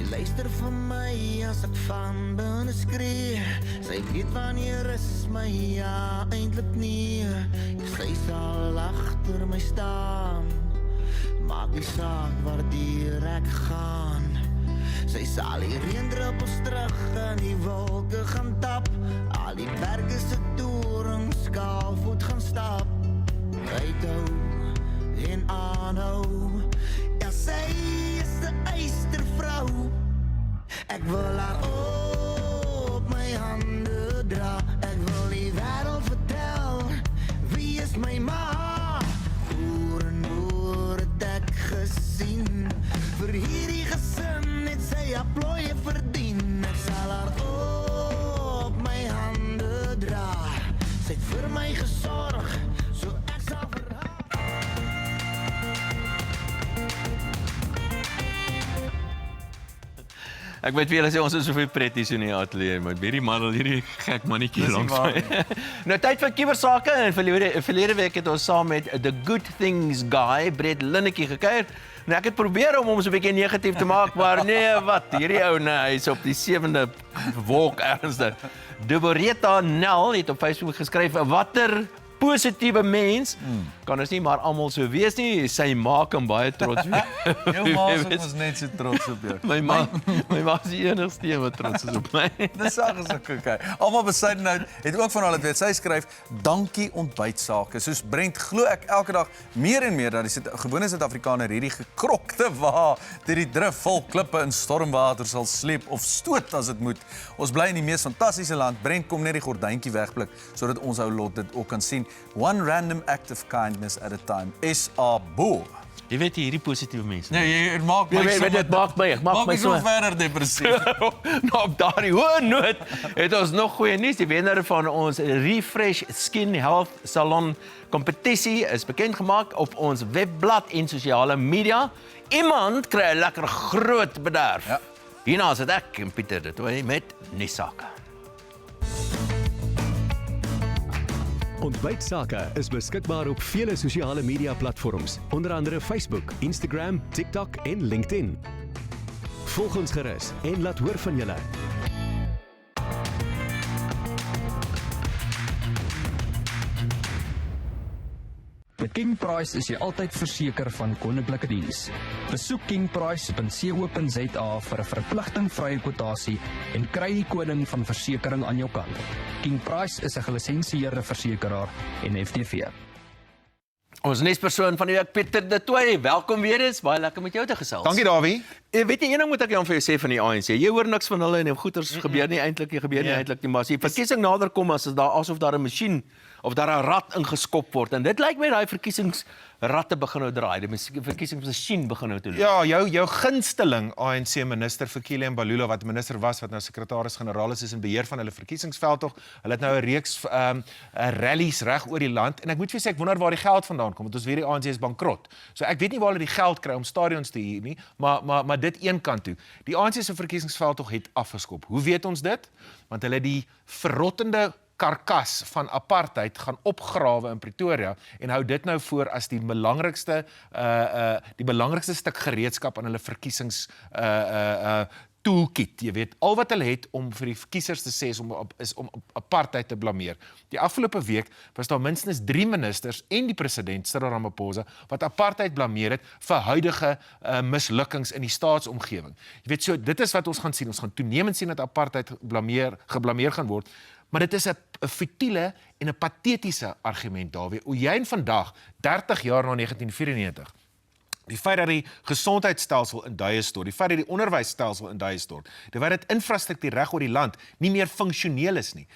Luister vir my as ek van binne skree. Sy weet wanneer is my ja eintlik nie. Sy sal agter my staan. Maak nie saak waardeur ek gaan. Sy sal die reendruppels terug in die wolke gaan tap. Al die berge se torings skaalvoet gaan stap. Uithou en aanhou. Ja, sy is 'n eystervrou. Ek wil haar op my hande dra. Ek wil die wêreld vertel, wie is my ma? Oor en oor het ek gesien. Vir hierdie gesin het sy haar plooie verdien. Ek sal haar op my hande dra. Sy het vir my gesorg, so ek sal vir haar. Ek weet vir julle sê ons is soveel pretties in die ateljee, maar hierdie man al hierdie gek mannetjie langs my. Nou tyd vir kuiersake en verlede week het ons saam met The Good Things Guy, Brett Linnetjie gekuier. Nou ek het probeer om hom so 'n bietjie negatief te maak, maar nee, wat, hierdie ou nee, hy is op die 7de wolk ernstig. Deboreta Nel het op Facebook geskryf, watter positiewe mens, kan ons nie maar almal so wees nie, sy maak hom baie trots wees. Jou ma is ons net so trots op jou. My ma is die enigste een wat trots is op my. Dis sag as ek kyk. Almal besit nou, het ook van hulle weet, sy skryf, dankie ontbytsake. Soos Brent, glo ek elke dag meer en meer dat die gewone Suid-Afrikaner hierdie gekrokte wa deur die drif vol klippe in stormwater sal sleep of stoot as dit moet. Ons bly in die mees fantastiese land. Brent, kom net die gordyntjie wegblik sodat ons ou lot dit ook kan sien. One random act of kindness at a time. S.A. Boer. Jy weet hierdie positiewe mense. Nee, jy maak my so. Dit maak my so verder depressief. Nou op daardie hoë noot het ons nog goeie nuus. Die wenner van ons Refresh Skin Health Salon kompetisie is bekend gemaak op ons webblad en sosiale media. Iemand kry 'n lekker groot bederf. Ja. Hierna is dit ek en Pieter dit hoor met Nisake. ontbytSAKE is beskikbaar op vele sosiale media platforms, onder andere Facebook, Instagram, TikTok en LinkedIn. Volg ons gerus en laat hoor van julle. King Price is jy altyd verseker van koninklike diens. Besoek kingprice.co.za vir 'n verpligtingvrye kwotasie en kry die koning van versekering aan jou kant. King Price is 'n gelisensieerde versekeraar en FTV. Ons nespersoon van die week, Pieter de Tooy. Welkom weer eens, baie lekker met jou te gesels. Dankie, Dawie. Weet jy, een ding moet ek jou vir jou sê van die ANC. Jy hoor niks van hulle en goeters gebeur nie eintlik nie, maar as die verkiesing nader kom, asof daar 'n masjien of daar 'n rat ingeskop word. En dit lyk my daai verkiesingsratte begin nou draai. Die verkiesingsmasjien begin nou te loop. Ja, jou gunsteling ANC minister vir Kilian Balula, wat minister was, wat nou sekretaris-generaal is in beheer van hulle verkiesingsveldtog. Hulle het nou 'n reeks rallies reg oor die land. En ek moet vir sê, ek wonder waar die geld vandaan kom, want ons weet die ANC is bankrot. So ek weet nie waar hulle die geld kry om stadions te huur nie, maar dit een kant toe. Die ANC se verkiesingsveldtog het afgeskop. Hoe weet ons dit? Want hulle die verrottende karkas van apartheid gaan opgrawe in Pretoria en hou dit nou voor as die belangrikste stuk gereedskap aan hulle verkiesings toolkit. Jy weet, al wat hulle het om vir die kiesers te sê is om apartheid te blameer. Die afgelope week was daar minstens 3 ministers en die president, Cyril Ramaphosa, wat apartheid blameer het vir huidige mislukkings in die staatsomgewing. Jy weet, so dit is wat ons gaan sien. Ons gaan toenemend sien dat apartheid geblameer gaan word. Maar dit is 'n futiele en 'n patetiese argument, Dawie. Hoe jy vandag, 30 jaar na 1994, die feit dat die gesondheidsstelsel in duie stort, die feit dat die onderwysstelsel in duie stort, die feit dat infrastruktuur reg oor die land nie meer funksioneel is nie,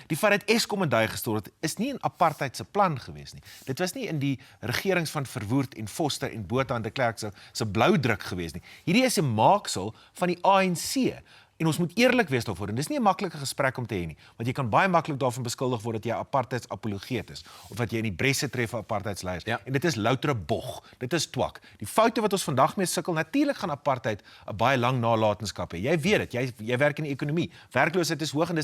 die feit dat Eskom in duie gestort het, is nie in apartheid se plan gewees nie. Dit was nie in die regerings van Verwoerd en Foster en Botha en de Klerk se bloudruk gewees nie. Hierdie is 'n maaksel van die ANC. En ons moet eerlik wees daarvoor, en dis nie 'n maklike gesprek om te hê nie, want jy kan baie maklik daarvan beskuldig word dat jy apartheidsapologeet is, of dat jy in die bresse tref vir apartheidsleiers. En dit is loutere bog, dit is twak. Die foute wat ons vandag mee sukkel, natuurlik gaan apartheid 'n baie lang nalatenskap hê. Jy weet dit, jy werk in die ekonomie. Werkloosheid is hoog en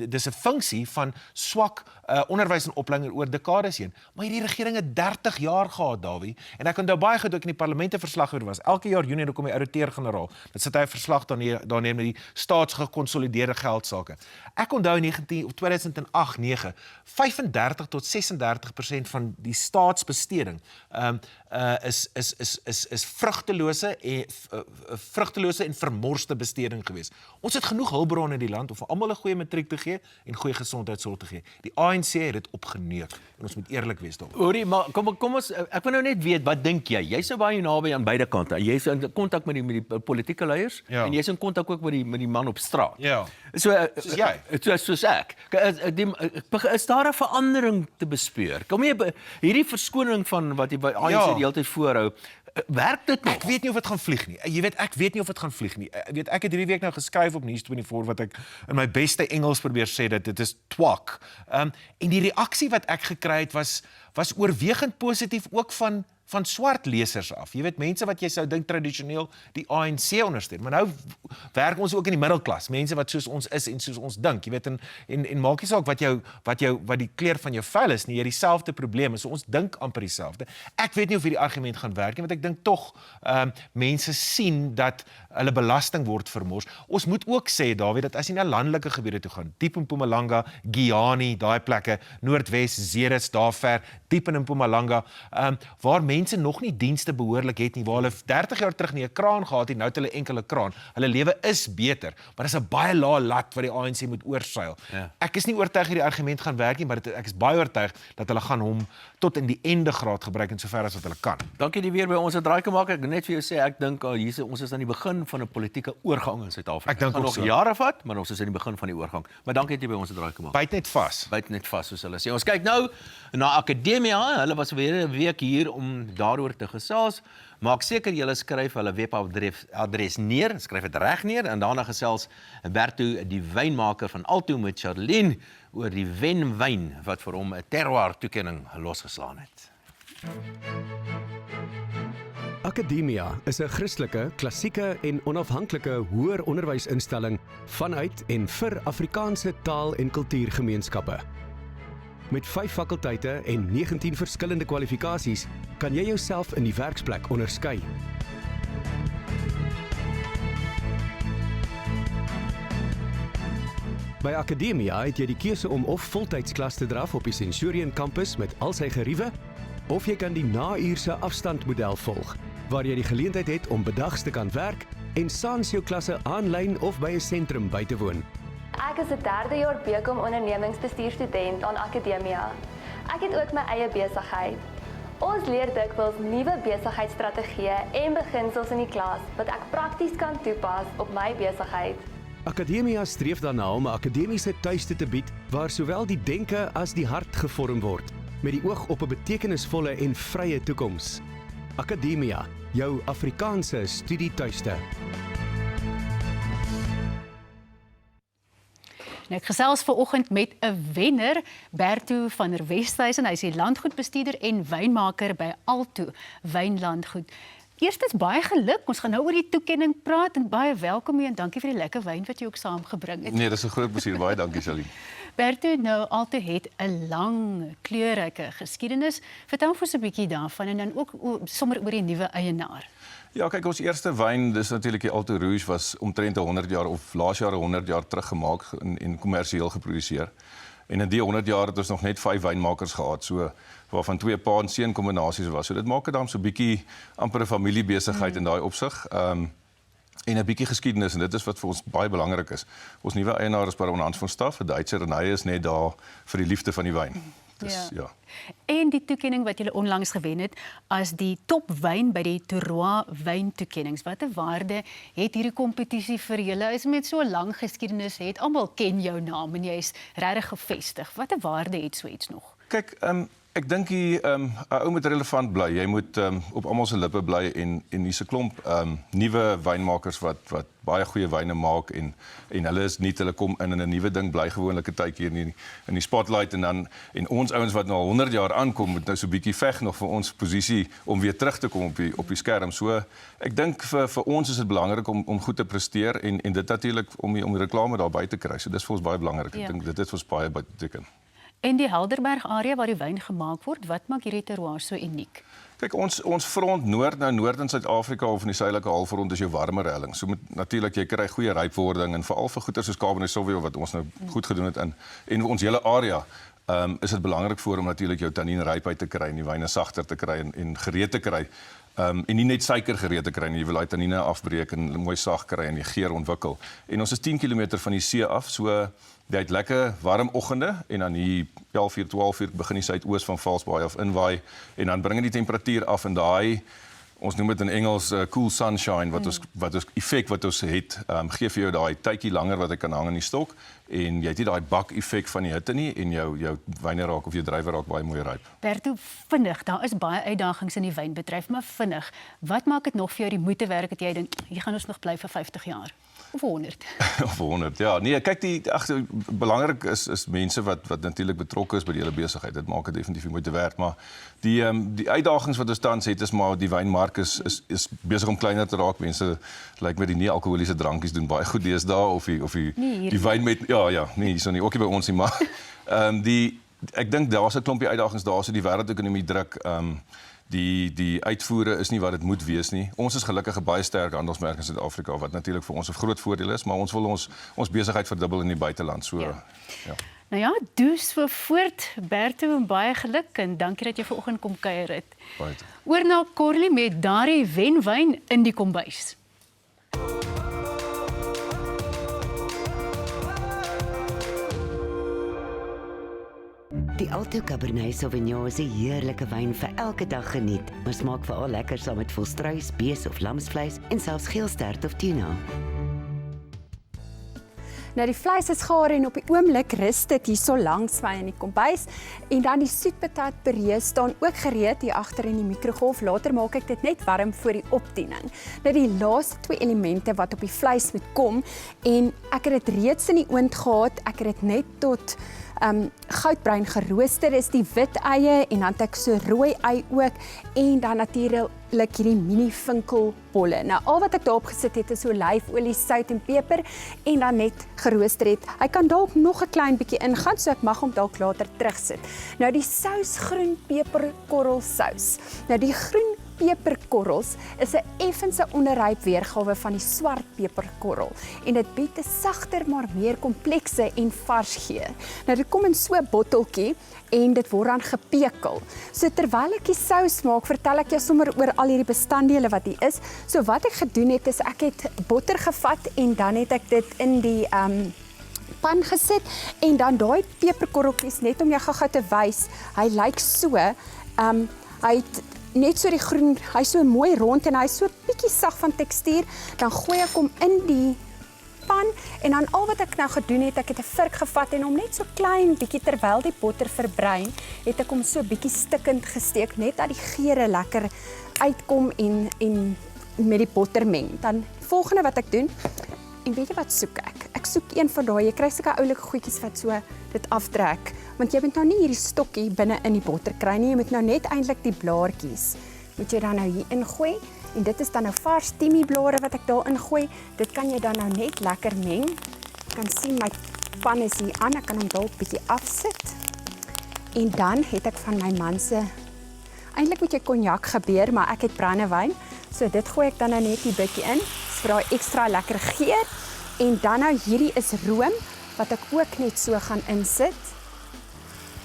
dis 'n funksie van swak onderwys en opleiding oor dekades heen. Maar hierdie regering het 30 jaar gehad, Dawie, en ek onthou baie goed ook in die parlemente verslaghouer was. Elke jaar Junie dan kom die ouditeur-generaal. Dit sit hy 'n verslag dan neem die staatsgekonsolideerde geldsake. Ek onthou in 2008-9, 35 tot 36% van die staatsbesteding is vrugtelose en vermorste besteding gewees. Ons het genoeg hulpbronne in die land om vir almal 'n goeie matriek te gee en goeie gesondheidsorg te gee. Die ANC het dit opgeneuk en ons moet eerlik wees daaroor. Hoorie, maar kom ons, ek wil nou net weet, wat dink jy? Jy's nou baie naby aan beide kante. Jy's in kontak met die politieke leiers en jy's in kontak ook met die man op straat. Ja. Soos jy. Soos ek. Is daar 'n verandering te bespeur? Kom jy hierdie verskoning van wat die ANC die hele tyd voorhou, werk dit nog? Ek weet nie of dit gaan vlieg nie. Jy weet, ek weet nie of dit gaan vlieg nie. Ek het hierdie week nou geskryf op News24 wat ek in my beste Engels probeer sê dat dit is twak. En die reaksie wat ek gekry het was oorwegend positief ook van swart lesers af. Jy weet, mense wat jy sou dink tradisioneel die ANC ondersteun, maar nou werk ons ook in die middelklas, mense wat soos ons is en soos ons dink. Jy weet, en maak nie saak wat die kleur van jou vel is nie, jy het dieselfde probleme, so ons dink amper dieselfde. Ek weet nie of hierdie argument gaan werk nie, want ek dink tog mense sien dat hulle belasting word vermors. Ons moet ook sê, Dawie, dat as jy na landelike gebiede toe gaan, diep in Mpumalanga, Giyani, daai plekke, Noordwes, Zeres, daar ver, diep in Mpumalanga, waar mense nog nie dienste behoorlik het nie, waar hulle 30 jaar terug nie 'n kraan gehad het, nou het hulle enkele kraan. Hulle lewe is beter, maar dis 'n baie lae lat wat die ANC moet oorseil. Ja. Ek is nie oortuig hierdie argument gaan werk nie, maar ek is baie oortuig dat hulle gaan hom tot in die einde graad gebruik en sover as wat hulle kan. Dankie die weer by ons het draai kom maak. Ek net vir jou sê, ek dink ons is aan die begin van 'n politieke oorgang in Suid-Afrika. Ek dink nog so. Jare vat, maar ons is aan die begin van die oorgang. Maar dankie dat jy by ons het draai kom maak. Byt net vas. Byt net vas, soos hulle sê. Ons kyk nou na Akademia. Hulle was weer 'n week hier om daaroor te gesels. Maak seker julle skryf hulle webadres neer, skryf dit reg neer en daarna gesels Berto, die wynmaker van Alto met Charlene oor die wenwyn wat vir hom 'n terroir toekenning losgeslaan het. Akademia is 'n Christelike, klassieke en onafhanklike hoër onderwysinstelling vanuit en vir Afrikaanse taal- en kultuurgemeenskappe. Met 5 fakulteite en 19 verskillende kwalifikasies kan jy jouself in die werksplek onderskei. By Akademia het jy die keuse om of voltydsklas te draf op die Centurion kampus met al sy geriewe, of jy kan die nauurse afstandmodel volg, waar jy die geleentheid het om bedags te kan werk en saans jou klasse aanlyn of by 'n sentrum by te woon. Ek is 'n derdejaar BCom ondernemingsbestuurstudent aan Akademia. Ek het ook my eie besigheid. Ons leer dikwels nuwe besigheidsstrategieë en beginsels in die klas wat ek prakties kan toepas op my besigheid. Akademia streef daarna om 'n akademiese tuiste te bied waar sowel die denke as die hart gevorm word, met die oog op 'n betekenisvolle en vrye toekoms. Akademia, jou Afrikaanse studietuiste. Nou, ek gesels vanoggend met 'n wenner, Berto van der Westhuizen. Hy is die landgoedbestuurder en wynmaker by Alto Wynlandgoed. Eerstens baie geluk. Ons gaan nou oor die toekenning praat en baie welkom en dankie vir die lekker wyn wat jy ook saamgebring het. Nee, dis 'n groot plesier. Baie dankie, Shaline. Berto, nou Alto het 'n lang, kleurryke geskiedenis. Vertel vir ons 'n bietjie daarvan en dan ook sommer oor die nuwe eienaar. Ja, kyk, ons eerste wyn, dis natuurlik die Alto Rouge, was omtrent 100 jaar of laas jaar 100 jaar terug gemaak en kommersieel geproduseer. En in die 100 jaar het ons nog net 5 wynmakers gehad, so waarvan 2 pa en seun kombinasies was. So dit maak dit dan so 'n bietjie amper 'n familiebesigheid in daai opsig. En 'n bietjie geskiedenis en dit is wat vir ons baie belangrik is. Ons nuwe eienaar is Baron Hans van Staff, 'n Duitser, en hy is net daar vir die liefde van die wyn. Dus, ja. En die toekenning wat julle onlangs gewen het as die topwyn by die Terroir wyntoekennings. Wat 'n waarde het hierdie kompetisie vir julle? As jy met so 'n lang geskiedenis het, almal ken jou naam en jy's regtig gevestig. Wat 'n waarde het so iets nog? Kyk, ek dink 'n ou moet relevant bly. Jy moet op almal se lippe bly en hier's 'n klomp nuwe wynmakers wat baie goeie wyne maak en hulle is nuut, hulle kom in 'n nuwe ding, bly gewoonlik 'n tydjie in die spotlight en ons ouens wat nou al 100 jaar aankom moet nou so 'n bietjie veg nog vir ons posisie om weer terug te kom op die skerm. So ek dink vir ons is dit belangrik om goed te presteer en dit natuurlik om die reklame daarby te kry. So dis vir ons baie belangrik. Ek dink dit het vir ons baie beteken. En die Helderberg area waar die wyn gemaak word, wat maak hierdie terroir so uniek? Kyk, ons front noord in Suid-Afrika of in die suidelike halfrond is jou warmer helling. So natuurlik jy kry goeie rypwording en veral vir goeie soos Cabernet Sauvignon wat ons nou goed gedoen het in ons hele area. Is dit belangrik vir om natuurlik jou tannienrypheid te kry en die wyne sagter te kry en gereed te kry. En nie net suiker gereed te kry nie, jy wil daai tannine afbreek en mooi sag kry en die geur ontwikkel. En ons is 10 km van die see af, so jy het lekker warm oggende en dan hier 11:00, 12:00 begin die suidoos van Valsbaai af inwaai en dan bring dit die temperatuur af en daai ons noem dit in Engels cool sunshine wat ons effek wat ons het gee vir jou daai tydjie langer wat ek kan hang in die stok en jy het nie daai bak effek van die hitte nie en jou wyne raak of jou druiwe raak baie mooi ryp. Berto, vinnig, daar is baie uitdagings in die wynbedryf, maar vinnig. Wat maak dit nog vir jou die moeite werd dat jy dink hier gaan ons nog bly vir 50 jaar? Of 100. Of 100, ja. Nee, kyk, belangrik is mense wat natuurlik betrokke is by die hele besigheid. Dit maak dit definitief moeite werd, maar die uitdagings wat ons tans het is maar die wynmark is besig om kleiner te raak. Mense lyk met die nie-alkoholiese drankies doen baie goed deesdae of die wyn met nee, hierso nie, ook nie by ons nie, maar ek dink daar's 'n klompie uitdagings, daar's die wêreldekonomie druk. Die uitvoere is nie wat dit moet wees nie. Ons is gelukkig 'n baie sterk handelsmerk in Suid-Afrika wat natuurlik vir ons 'n groot voordeel is, maar ons wil ons besigheid verdubbel in die buiteland. So ja. Nou ja, dus so voort, Berto, en baie geluk en dankie dat jy vanoggend kom kuier het. Oor na Corlie met daardie wenwyn in die kombuis. Die Alto Cabernet Sauvignon is 'n heerlike wyn vir elke dag geniet, maar smaak veral lekker saam met volstruis, bees of lamsvleis en selfs geelstert of tuna. Nou die vleis is gaar en op die oomblik rus dit hier so langs my in die kombuis en dan die soetpatat puree staan ook gereed hier agter in die mikrogolf. Later maak ek dit net warm voor die opdiening. Nou die laaste 2 elemente wat op die vleis moet kom en ek het dit reeds in die oond gehad. Ek het dit net tot goudbruin gerooster is die wit eie en dan het ek so rooi ei ook en dan natuurlik hierdie mini vinkelbolle. Nou al wat ek daarop gesit het is olyfolie, sout en peper en dan net gerooster het. Hy kan dalk nog 'n klein bietjie ingaan, so ek mag hom dalk later terugsit. Nou die sous groen peperkorrelsous. Nou die groen peperkorrels is 'n effense onderryp weergawe van die swart peperkorrel en dit bied 'n sagter maar meer komplekse en vars geur. Nou dit kom in so 'n botteltjie en dit word dan gepekel. So terwyl ek die sous maak, vertel ek jou sommer oor al hierdie bestanddele wat hier is. So wat ek gedoen het is ek het botter gevat en dan het ek dit in die pan gesit en dan daai peperkorreltjies net om jou gaga te wys. Hy lyk so, hy het net so die groen, hy is so mooi rond en hy is so bietjie sag van tekstuur. Dan gooi ek hom in die pan en dan al wat ek nou gedoen het, ek het 'n vurk gevat en hom net so klein bietjie terwyl die botter verbruin, het ek hom so bietjie stikkend gesteek net dat die geure lekker uitkom en met die botter meng. Dan volgende wat ek doen, en weet jy wat soek ek? Ek soek een van daai, jy kry sulke oulike goedjies wat so dit aftrek, want jy moet nou nie hierdie stokkie binne in die botter kry nie, jy moet nou net eintlik die blaartjies, moet jy dan nou hier ingooi, en dit is dan nou vars timmieblare wat ek daar ingooi, dit kan jy dan nou net lekker meng, jy kan sien my pan is hier aan, ek kan hom dalk bietjie afsit, en dan het ek van my man se, eintlik moet jy konjak gebeur, maar ek het brandewyn, so dit gooi ek dan nou net die bietjie in, vir daai ekstra lekker geur, en dan nou hierdie is room, wat ek ook net so gaan insit,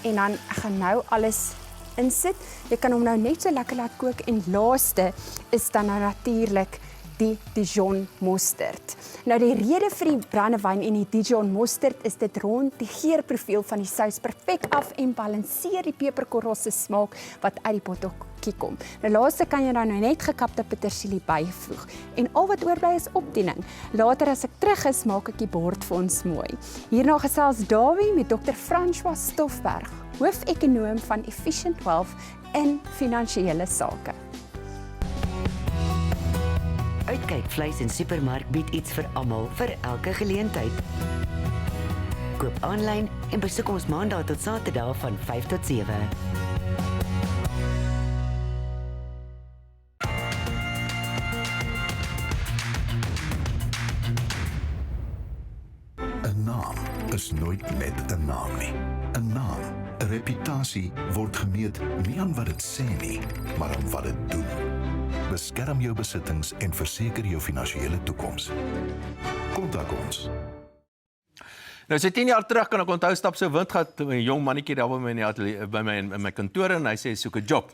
en dan ek gaan nou alles insit, jy kan hom nou net so lekker laat kook, en laaste is dan nou natuurlik die Dijon mosterd. Nou die rede vir die brandewyn en die Dijon mosterd is dit rond die geurprofiel van die sous perfek af en balanseer die peperkorrel se smaak wat uit die botteltjie kom. Nou laaste kan jy dan nou net gekapte petersilie byvoeg en al wat oorbly is opdiening. Later as ek terug is, maak ek die bord vir ons mooi. Hierna gesels Dawie met Dr. François Stoffberg, hoofekonoom van Efficient Wealth in finansiële sake. Uitkyk vleis en supermark bied iets vir almal vir elke geleentheid. Koop aanlyn en besoek ons maandag tot Saterdag van 5 tot 7. Een naam is nooit net 'n naam nie. 'n Naam, 'n reputasie word gemeet nie aan wat dit sê nie, maar aan wat dit doen. Beskerm jou besittings en verseker jou finansiële toekoms. Kontak ons. Nou so 10 jaar terug kan ek onthou stap so windgat 'n jong mannetjie daar by my in die atelier, by my in my kantoor en hy sê soek 'n job.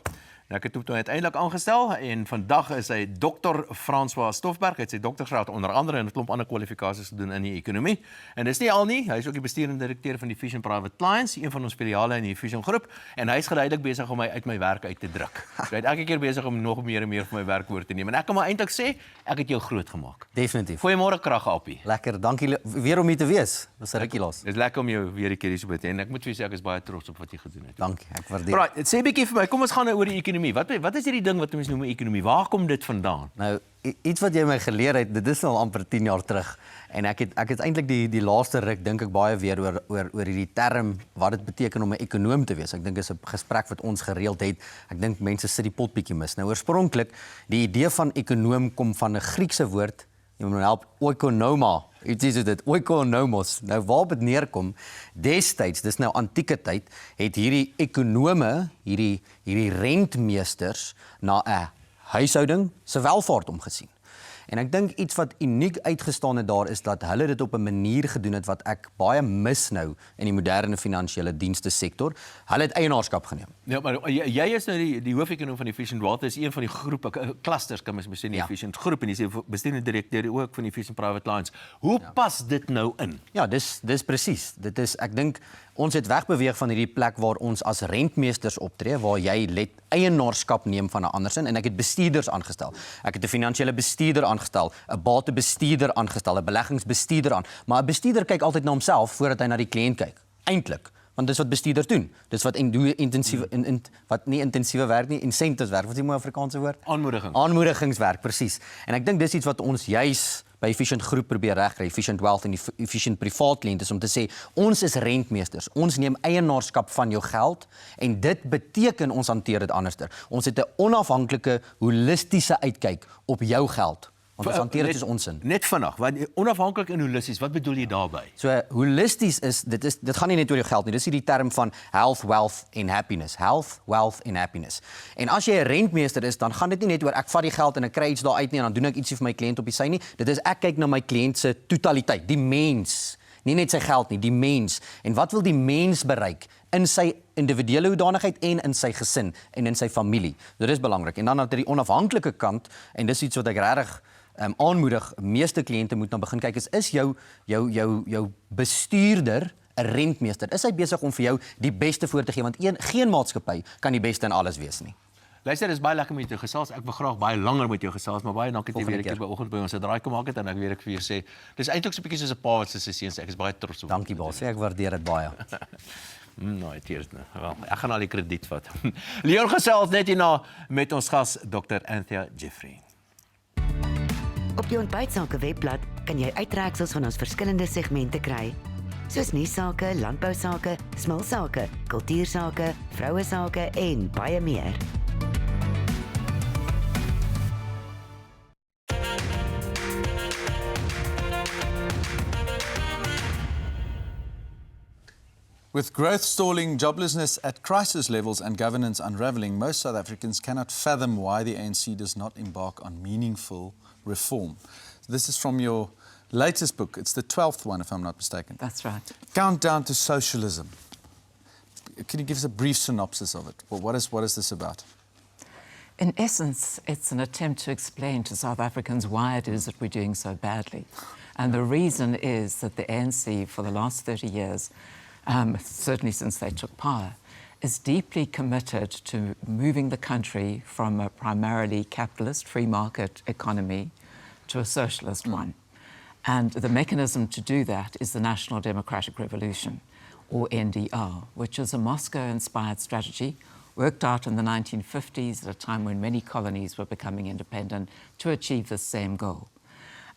Nou, ek het hom uiteindelik aangestel en vandag is hy Dr. François Stoffberg. Hy het sy doktorsgraad onder andere en 'n klomp ander kwalifikasies gedoen in die ekonomie. En dis nie al nie, hy is ook die bestuurende direkteur van die Efficient Private Clients, een van ons filiale in die Efficient groep en hy is geleidelik besig om my uit my werk uit te druk. So hy het elke keer besig om nog meer en meer van my werk oor te neem. En ek kan maar eintlik sê, ek het jou groot gemaak. Definitief. Goeiemôre krag Appie. Lekker, dankie weer om hier te wees. Dis 'n rukkie los. Dis lekker om jou weer 'n keer hier so te en ek moet vir jou sê ek is baie trots op wat jy gedoen het. Dankie, ek waardeer. Right, sê 'n bietjie vir my, kom ons gaan nou oor die ekonomie. Wat is hierdie ding wat mense noem 'n ekonomie? Waar kom dit vandaan? Nou, iets wat jy my geleer het, dit is al amper 10 jaar terug. En ek het eintlik die laaste ruk dink ek baie weer oor hierdie term wat dit beteken om 'n ekonoom te wees. Ek dink is 'n gesprek wat ons gereeld het. Ek dink mense sit die pot bietjie mis. Nou oorspronklik, die idee van ekonoom kom van 'n Griekse woord, jy moet help, oikonoma. Iets is dit, oikonomos. Nou waarop dit neerkom, destyds, dis nou antieke tyd, het hierdie ekonome, hierdie rentmeesters na 'n huishouding se welvaart omgesien. En ek dink iets wat uniek uitgestaan het daar is dat hulle dit op 'n manier gedoen het wat ek baie mis nou in die moderne finansiële dienste sektor. Hulle het eienaarskap geneem. Ja, maar jy is nou die hoofekonoom van Efficient Wealth, is een van die groepe, clusters kan mens sê in die Efficient groep en jy sê bestuurende direkteur ook van die Efficient Private Clients. Hoe pas dit nou in? Ja, dis presies. Dit is, ek dink ons het wegbeweeg van hierdie plek waar ons as rentmeesters optree, waar jy eienaarskap neem van 'n ander sin en ek het bestuurders aangestel. Ek het 'n finansiële bestuurder aangestel, 'n batebestuurder aangestel, 'n beleggingsbestuurder aan. Maar 'n bestuurder kyk altyd na homself voordat hy na die kliënt kyk. Eintlik, want dis wat bestuurders doen. Dis wat nie intensiewe werk nie, incentives werk. Wat is die mooi Afrikaanse woord? Aanmoediging. Aanmoedigingswerk, presies. En ek dink dis iets wat ons juis by Efficient groep probeer regkry, Efficient Wealth en Efficient privaat kliënte, is om te sê, ons is rentmeesters, ons neem eienaarskap van jou geld en dit beteken ons hanteer dit anderster. Ons het 'n onafhanklike, holistiese uitkyk op jou geld, Want ons hanteer dit soos onsin. Net vinnig, want onafhanklik en holisties, wat bedoel jy daarby? So holisties dit gaan nie net oor jou geld nie. Dis die term van health, wealth en happiness. Health, wealth en happiness. En as jy 'n rentmeester is, dan gaan dit nie net oor ek vat die geld en ek kry iets daar uit nie en dan doen ek ietsie vir my kliënt op die sy nie. Dit is ek kyk na my kliënt se totaliteit, die mens. Nie net sy geld nie, die mens. En wat wil die mens bereik in sy individuele hoedanigheid en in sy gesin en in sy familie. Dit is belangrik. En dan na die onafhanklike kant, en dis iets wat ek regtig aanmoedig, meeste kliënte moet nou begin kyk, is jou bestuurder 'n rentmeester? Is hy besig om vir jou die beste voor te gee? Want geen maatskappy kan die beste in alles wees nie. Luister, dis baie lekker met jou gesels. Ek wil graag baie langer met jou gesels, maar baie dankie dat jy weer 'n keer by oggend by ons 'n draai kom maak het en ek weet ek vir jou sê, dis eintlik so 'n bietjie soos 'n pa wat sy seuns. Ek is baie trots op. Dankie baas, ek waardeer dit baie. Nou, teers nou. Wel, ek gaan al die krediet vat. Leon gesels net hierna met ons gas Dr. Anthea Jeffery. Op die ontbytSAKE webblad kan jy uittreksels van ons verskillende segmente kry, soos nuusake, landbousake, smulsake, kultuursake, vrouesake en baie meer. With growth stalling, joblessness at crisis levels and governance unravelling, most South Africans cannot fathom why the ANC does not embark on meaningful reform. This is from your latest book. It's the 12th one, if I'm not mistaken. That's right. Countdown to Socialism. Can you give us a brief synopsis of it? Well, what is this about? In essence, it's an attempt to explain to South Africans why it is that we're doing so badly. And the reason is that the ANC, for the last 30 years, certainly since they took power, is deeply committed to moving the country from a primarily capitalist free market economy to a socialist one. And the mechanism to do that is the National Democratic Revolution, or NDR, which is a Moscow-inspired strategy worked out in the 1950s at a time when many colonies were becoming independent to achieve the same goal.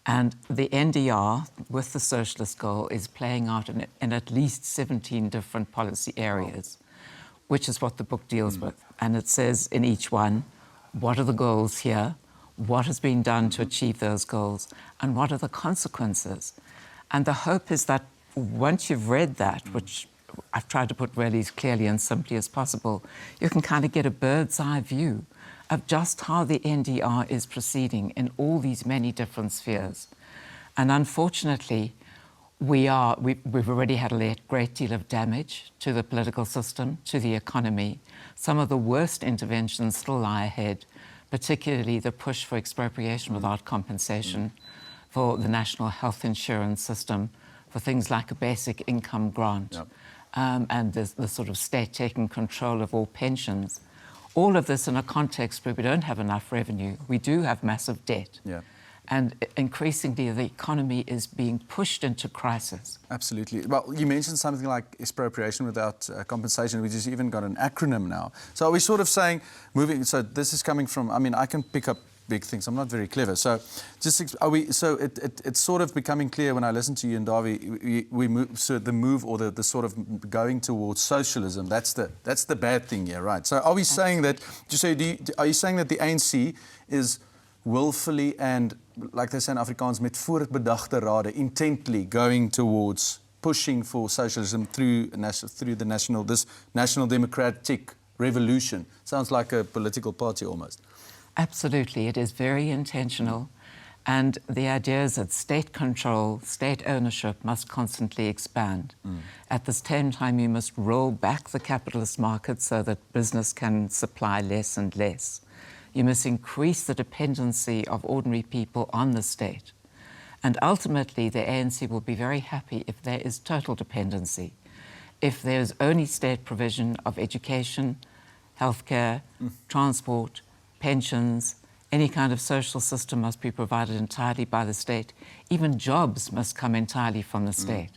And the NDR, with the socialist goal, is playing out in at least 17 different policy areas, which is what the book deals with. And it says in each one, what are the goals here, what has been done to achieve those goals, and what are the consequences. And the hope is that once you've read that, which I've tried to put really as clearly and simply as possible, you can kind of get a bird's eye view of just how the NDR is proceeding in all these many different spheres. And unfortunately, we've already had a great deal of damage to the political system, to the economy. Some of the worst interventions still lie ahead, particularly the push for expropriation without compensation, for the national health insurance system, for things like a basic income grant, and the sort of state taking control of all pensions. All of this in a context where we don't have enough revenue. We do have massive debt. Yeah. And increasingly, the economy is being pushed into crisis. Absolutely. Well, you mentioned something like expropriation without compensation, which has even got an acronym now. So are we sort of saying, so this is coming from, I mean, I can pick up big things. I'm not very clever. So it's sort of becoming clear when I listen to you and Davi, we move, so the move or the sort of going towards socialism, that's the bad thing here, right? So are we saying that, are you saying that the ANC is willfully and, like they say in Afrikaans, met voortbedachte rade, intently going towards pushing for socialism through this national democratic revolution? Sounds like a political party almost. Absolutely, it is very intentional. And the idea is that state control, state ownership must constantly expand. At the same time, you must roll back the capitalist market so that business can supply less and less. You must increase the dependency of ordinary people on the state. And ultimately, the ANC will be very happy if there is total dependency. If there's only state provision of education, healthcare, transport, pensions, any kind of social system must be provided entirely by the state. Even jobs must come entirely from the state.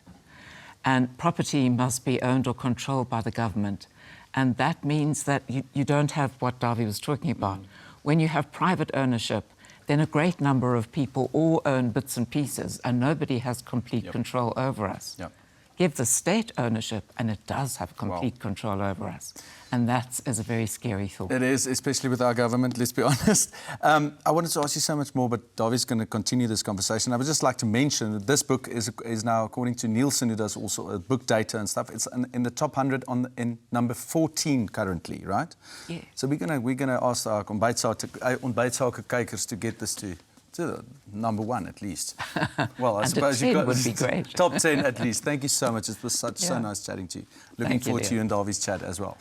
And property must be owned or controlled by the government. And that means that you don't have what Davi was talking about. When you have private ownership, then a great number of people all own bits and pieces, and nobody has complete control over us. give the state ownership, and it does have complete control over us. And that is a very scary thought. It is, especially with our government, let's be honest. I wanted to ask you so much more, but Davi's going to continue this conversation. I would just like to mention that this book is now, according to Nielsen, who does also book data and stuff, it's in the top 100 in number 14 currently, right? Yeah. So we're gonna ask our ontbytSAKE kykers to get this to number 1 at least. Well, I suppose you got would be great. top 10 at least. Thank you so much. It was so nice chatting to you. Looking forward to you and Davi's chat as well.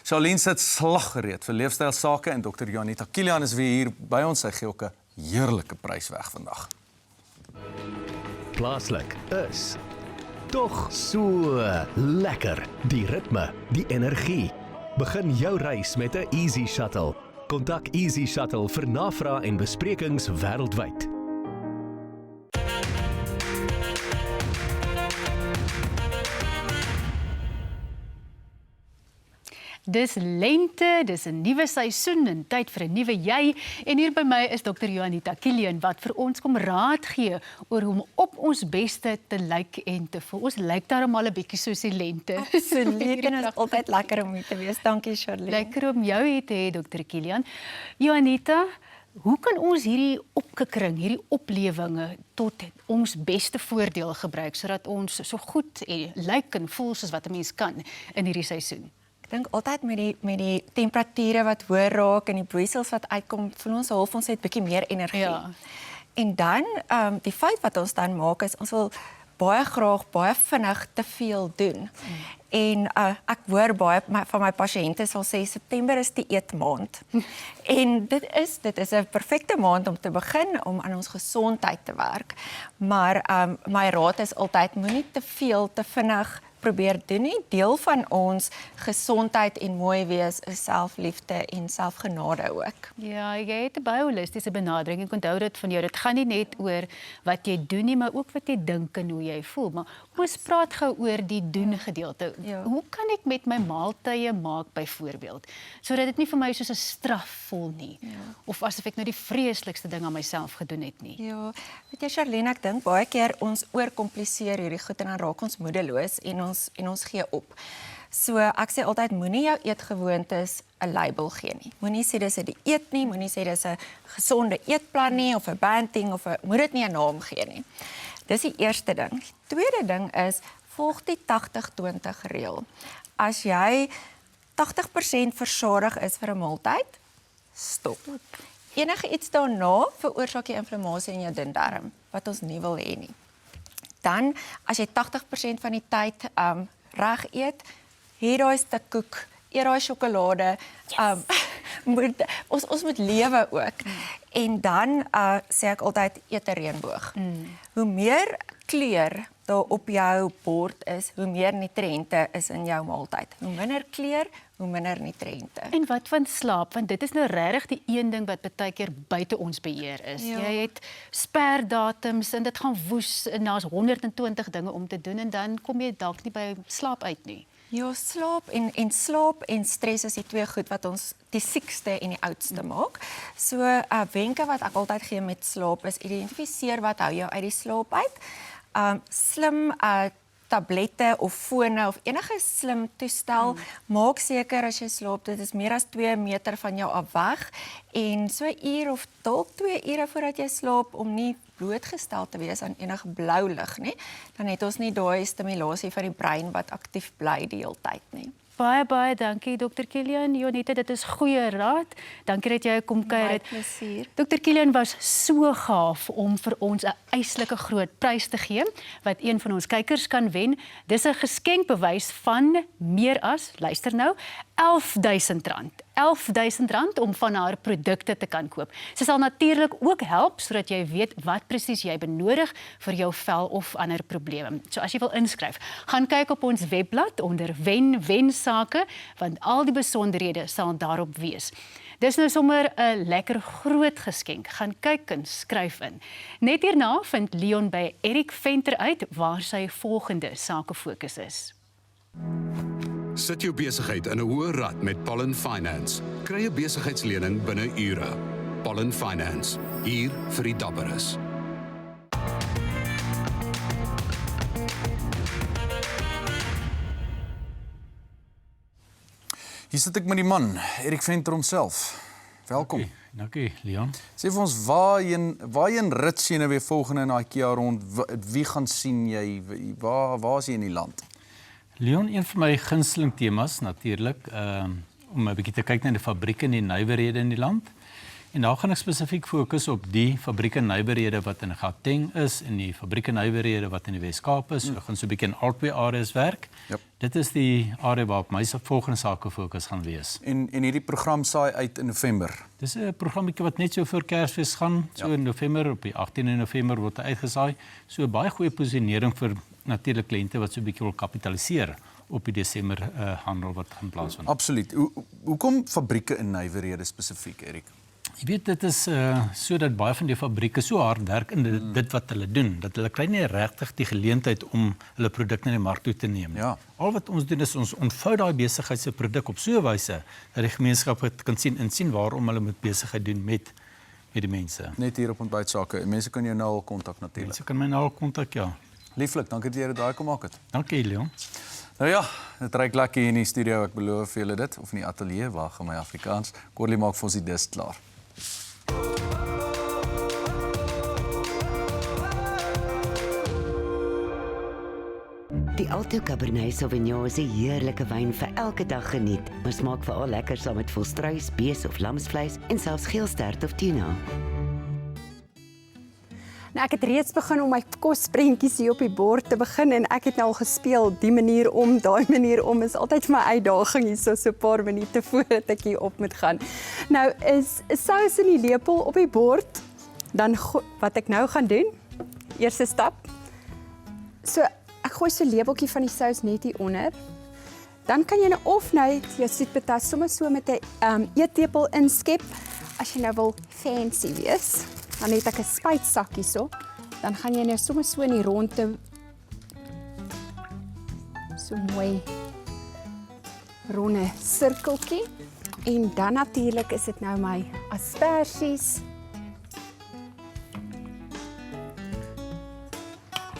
Charlene sit slaggereed vir leefstyl sake en Dr. Janita Kilian is weer hier by ons. Sy gee ook 'n heerlike prys weg vandag. Plaaslik is tog so lekker. Die ritme, die energie. Begin jou reis met 'n Easy Shuttle. Kontak Easy Shuttle vir navrae en besprekings wêreldwyd. Dis lente, dis 'n nuwe seisoen en tyd vir 'n nuwe jy. En hier by my is Dr. Janita Kilian wat vir ons kom raad gee oor hoe om op ons beste te lyk en te voel. Ons lyk daarom al 'n bietjie soos die lente. Absoluut, en dit is altyd lekker om hier te wees. Dankie, Charlene. Lekker om jou hier te hê, Dr. Kilian. Janita, hoe kan ons hierdie opkikring, hierdie oplewinge tot ons beste voordeel gebruik sodat ons so goed lyk en voel soos wat 'n mens kan in hierdie seisoen? Ek dink altyd met die temperature wat hoër raak en die broeisels wat uitkom, voel ons half ons het bietjie meer energie. Ja. En dan die fout wat ons dan maak is ons wil baie graag baie vinnig te veel doen. En ek hoor baie van my pasiënte sal sê September is die eetmaand. En dit is 'n perfekte maand om te begin om aan ons gesondheid te werk. Maar my raad is altyd moenie te veel te vinnig probeer doen nie. Deel van ons gesondheid en mooi wees is selfliefde en selfgenade ook. Ja, jy het 'n baie holistiese benadering. Ek onthou dit van jou. Dit gaan nie net oor wat jy doen nie, maar ook wat jy dink en hoe jy voel. Maar ons praat gou oor die doen gedeelte. Ja. Hoe kan ek met my maaltye maak byvoorbeeld, sodat dit nie vir my soos 'n straf voel nie, of asof ek nou die vreeslikste ding aan myself gedoen het nie? Ja, weet jy Charlene, ek dink baie keer ons oorkompliseer hierdie goed en dan raak ons moedeloos en ons gee op. So ek sê altyd moenie jou eetgewoontes 'n label gee nie. Moenie sê dis 'n dieet nie, moenie sê dis 'n gesonde eetplan nie of 'n banting of moet dit nie 'n naam gee nie. Dis die eerste ding. Die tweede ding is volg die 80-20 reël. As jy 80% versadig is vir 'n maaltyd, stop. Enige iets daarna veroorsaak jy inflammasie in jou dundarm wat ons nie wil hê nie. Dan as jy 80% van die tyd reg eet, hê daai stuk koek, eet daai sjokolade. Ons moet lewe ook. En dan sê ek altyd eet 'n reënboog. Hoe meer kleur daar op jou bord is, hoe meer nutriënte is in jou maaltyd. Hoe minder kleur, hoe minder nutriënte. En wat van slaap? Want dit is nou regtig die een ding wat baie keer buite ons beheer is. Ja. Jy het sperdatums en dit gaan woes en daar's 120 dinge om te doen en dan kom jy dalk nie by slaap uit nie. Ja, slaap en stres is die twee goed wat ons die siekste en die oudste maak. So wenke wat ek altyd gee met slaap is identifiseer wat hou jou uit die slaap uit. Slim tablette of fone of enige slim toestel, maak seker as jy slaap, dit is meer as 2 meter van jou af weg en so 'n uur of dalk 2 ure voordat jy slaap om nie blootgestel te wees aan enige blou lig nie, dan het ons nie daai stimulasie van die brein wat aktief bly die hele tyd nie. Baie dankie Dr. Kilian. Janita, dit is goeie raad. Dankie dat jy kom kuier het. Plesier. Dr. Kilian was so gaaf om vir ons 'n eislike groot prys te gee wat een van ons kykers kan wen. Dis 'n geskenkbewys van meer as, luister nou, R11.000. R11.000 om van haar produkte te kan koop. Sy sal natuurlik ook help sodat jy weet wat presies jy benodig vir jou vel of ander probleme. So as jy wil inskryf, gaan kyk op ons webblad onder wen sake, want al die besonderhede sal daarop wees. Dis nou sommer 'n lekker groot geskenk. Gaan kyk en skryf in. Net hierna vind Leon by Erik Venter uit waar sy volgende sakefokus is. Sit jou besigheid in 'n hoë rad met Pollen Finance. Kry 'n besigheidslening binne ure. Pollen Finance, hier vir die dapperes. Hier sit ek met die man, Erik Venter homself. Welkom. Dankie, Leon. Sê vir ons, waarheen rits jy nou weer volgende in IKEA rond? Wie gaan sien jy? Waar is jy in die land? Leon, een van my gunsteling temas natuurlik, om 'n bietjie te kyk na die fabrieke en die nywerhede in die land. En daar gaan ek spesifiek fokus op die fabrieke en nywerhede wat in Gauteng is en die fabrieke en nywerhede wat in die Wes-Kaap is. Ek gaan so 'n bietjie in albei areas werk. Yep. Dit is die area waarop my volgende sakefokus gaan wees. En hierdie program saai uit in November. Dis 'n programmetjie wat net so voor Kersfees gaan, so in November, op die 18de November word hy uitgesaai. So 'n baie goeie posisionering vir natuurlik kliënte wat so 'n bietjie wil kapitaliseer op die Desember handel wat gaan plaasvind. Absoluut. Hoekom fabrieke en nywerhede spesifiek, Erik? Jy weet, dit is sodat baie van die fabrieke so hard werk in dit wat hulle doen, dat hulle kry nie regtig die geleentheid om hulle produk na die mark toe te neem. Ja. Al wat ons doen is ons ontvou daai besigheid se produk op so 'n wyse dat die gemeenskap dit kan sien waarom hulle moet besigheid doen met die mense. Net hier op ontbytSAKE. Mense kan jou nou al kontak natuurlik. Mense kan my nou al kontak, ja. Lieflik, dankie dat jy dit daai kom maak het. Dankie, Leon. Nou ja, dit ruik lekker hier in die studio, ek beloof vir julle dit, of in die ateljee, wag in my Afrikaans. Corlie maak vir ons die dis klaar. Die Alto Cabernet Sauvignon is 'n heerlike wyn vir elke dag geniet, maar smaak veral lekker saam met volstruis, bees of lamsvleis en selfs geelstert of tuna. Nou, ek het reeds begin om my kosprentjies hier op die bord te begin en ek het nou al gespeel, die manier om, daai manier om, is altyd vir my uitdaging hier so 'n paar minute voordat ek hier op moet gaan. Nou is sous in die lepel op die bord, dan wat ek nou gaan doen, eerste stap, so ek gooi so 'n lepeltjie van die sous net hier onder, dan kan jy nou of nou jou soetpatat sommer so met 'n eetlepel inskep, as jy nou wil fancy wees. Dan het ek 'n spuitsak hierso, dan gaan jy nou sommer so in die ronde, so mooi ronde sirkeltjie, en dan natuurlik is dit nou my asperges.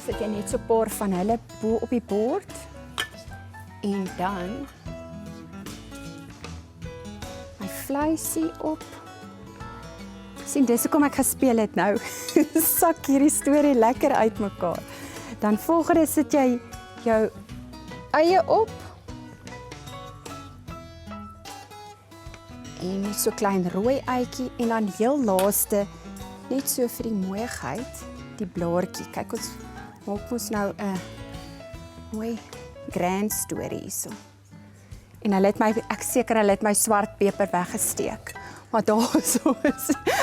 Sit jy net so 'n paar van hulle bo op die bord, en dan my vleisie op. Sien, dis hoekom ek gespeel het nou. Sak hierdie storie lekker uitmekaar. Dan volgende sit jy jou eie op. En so klein rooi eitjie en dan heel laaste net so vir die mooiheid, die blaartjie. Kyk, ons maak ons nou 'n mooi grand storie hierso. En ek seker hulle het my swart peper weggesteek. Maar daar is,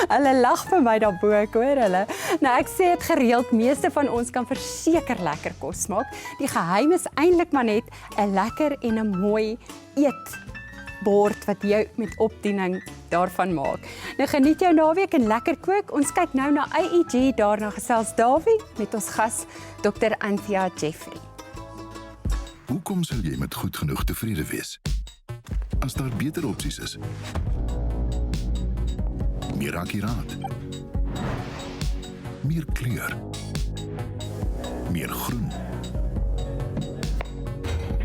hulle lag vir my daarbo, ek hoor hulle. Nou ek sê dit gereeld, meeste van ons kan verseker lekker kos maak. Die geheim is eintlik maar net 'n lekker en 'n mooi eetbord wat jy met opdiening daarvan maak. Nou geniet jou naweek en lekker kook. Ons kyk nou na AEG, daarna gesels Davie met ons gas Dr. Anthea Jeffery. Hoekom sal jy met goed genoeg tevrede wees? As daar beter opsies is. Meer akkuraat. Meer kleur. Meer groen.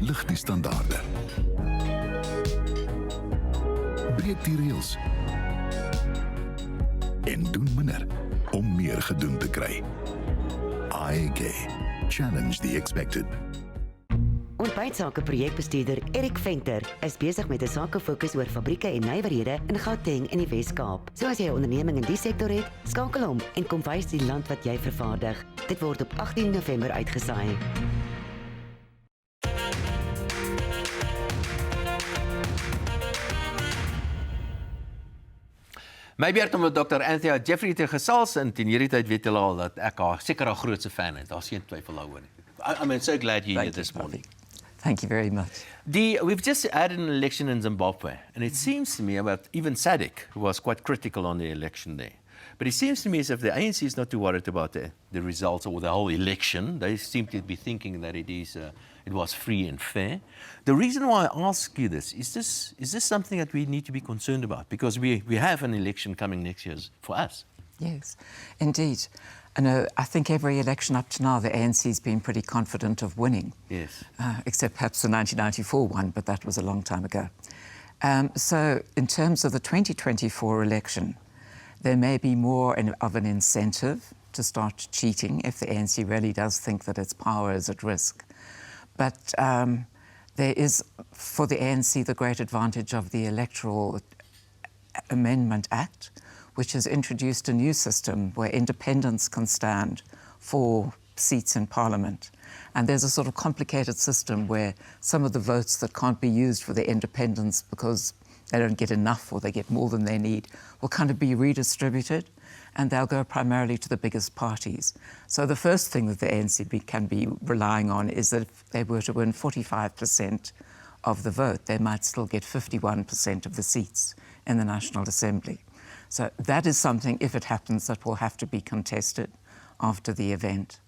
Lig die standaarde. Breek die reëls. En doen minder om meer gedoen te kry. IK. Challenge the expected. OntbytSAKE projekbestuurder Erik Venter is besig met 'n sakefokus oor fabrieke en nywerhede in Gauteng in die Wes-Kaap. So as jy 'n onderneming in die sektor het, skakel hom en kom wys die land wat jy vervaardig. Dit word op 18 November uitgesaai. My beurt om met Dr. Anthea Jeffery te gesels en teen hierdie tyd weet julle al dat ek haar seker haar grootste fan is. Daar's geen twyfel daaroor nie. I'm so glad you're here this morning. Thank you very much. We've just had an election in Zimbabwe, and it seems to me about even SADC, who was quite critical on the election there. But it seems to me as if the ANC is not too worried about the results or the whole election. They seem to be thinking that it was free and fair. The reason why I ask you this is this something that we need to be concerned about? Because we have an election coming next year for us. Yes, indeed. And I think every election up to now, the ANC has been pretty confident of winning. Yes. Except perhaps the 1994 one, but that was a long time ago. So in terms of the 2024 election, there may be more of an incentive to start cheating if the ANC really does think that its power is at risk. But there is, for the ANC, the great advantage of the Electoral Amendment Act, which has introduced a new system where independents can stand for seats in Parliament. And there's a sort of complicated system where some of the votes that can't be used for the independents because they don't get enough or they get more than they need will kind of be redistributed, and they'll go primarily to the biggest parties. So the first thing that the ANC can be relying on is that if they were to win 45% of the vote, they might still get 51% of the seats in the National Assembly. So that is something, if it happens, that will have to be contested after the event.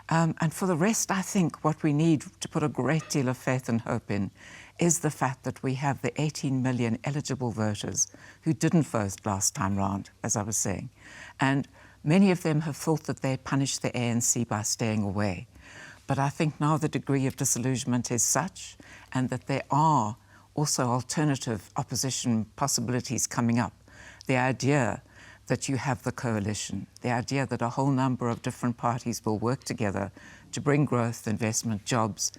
And for the rest, I think what we need to put a great deal of faith and hope in is the fact that we have the 18 million eligible voters who didn't vote last time round, as I was saying. And many of them have thought that they punished the ANC by staying away. But I think now the degree of disillusionment is such, and that there are also alternative opposition possibilities coming up. The idea that you have the coalition, the idea that a whole number of different parties will work together to bring growth, investment, jobs,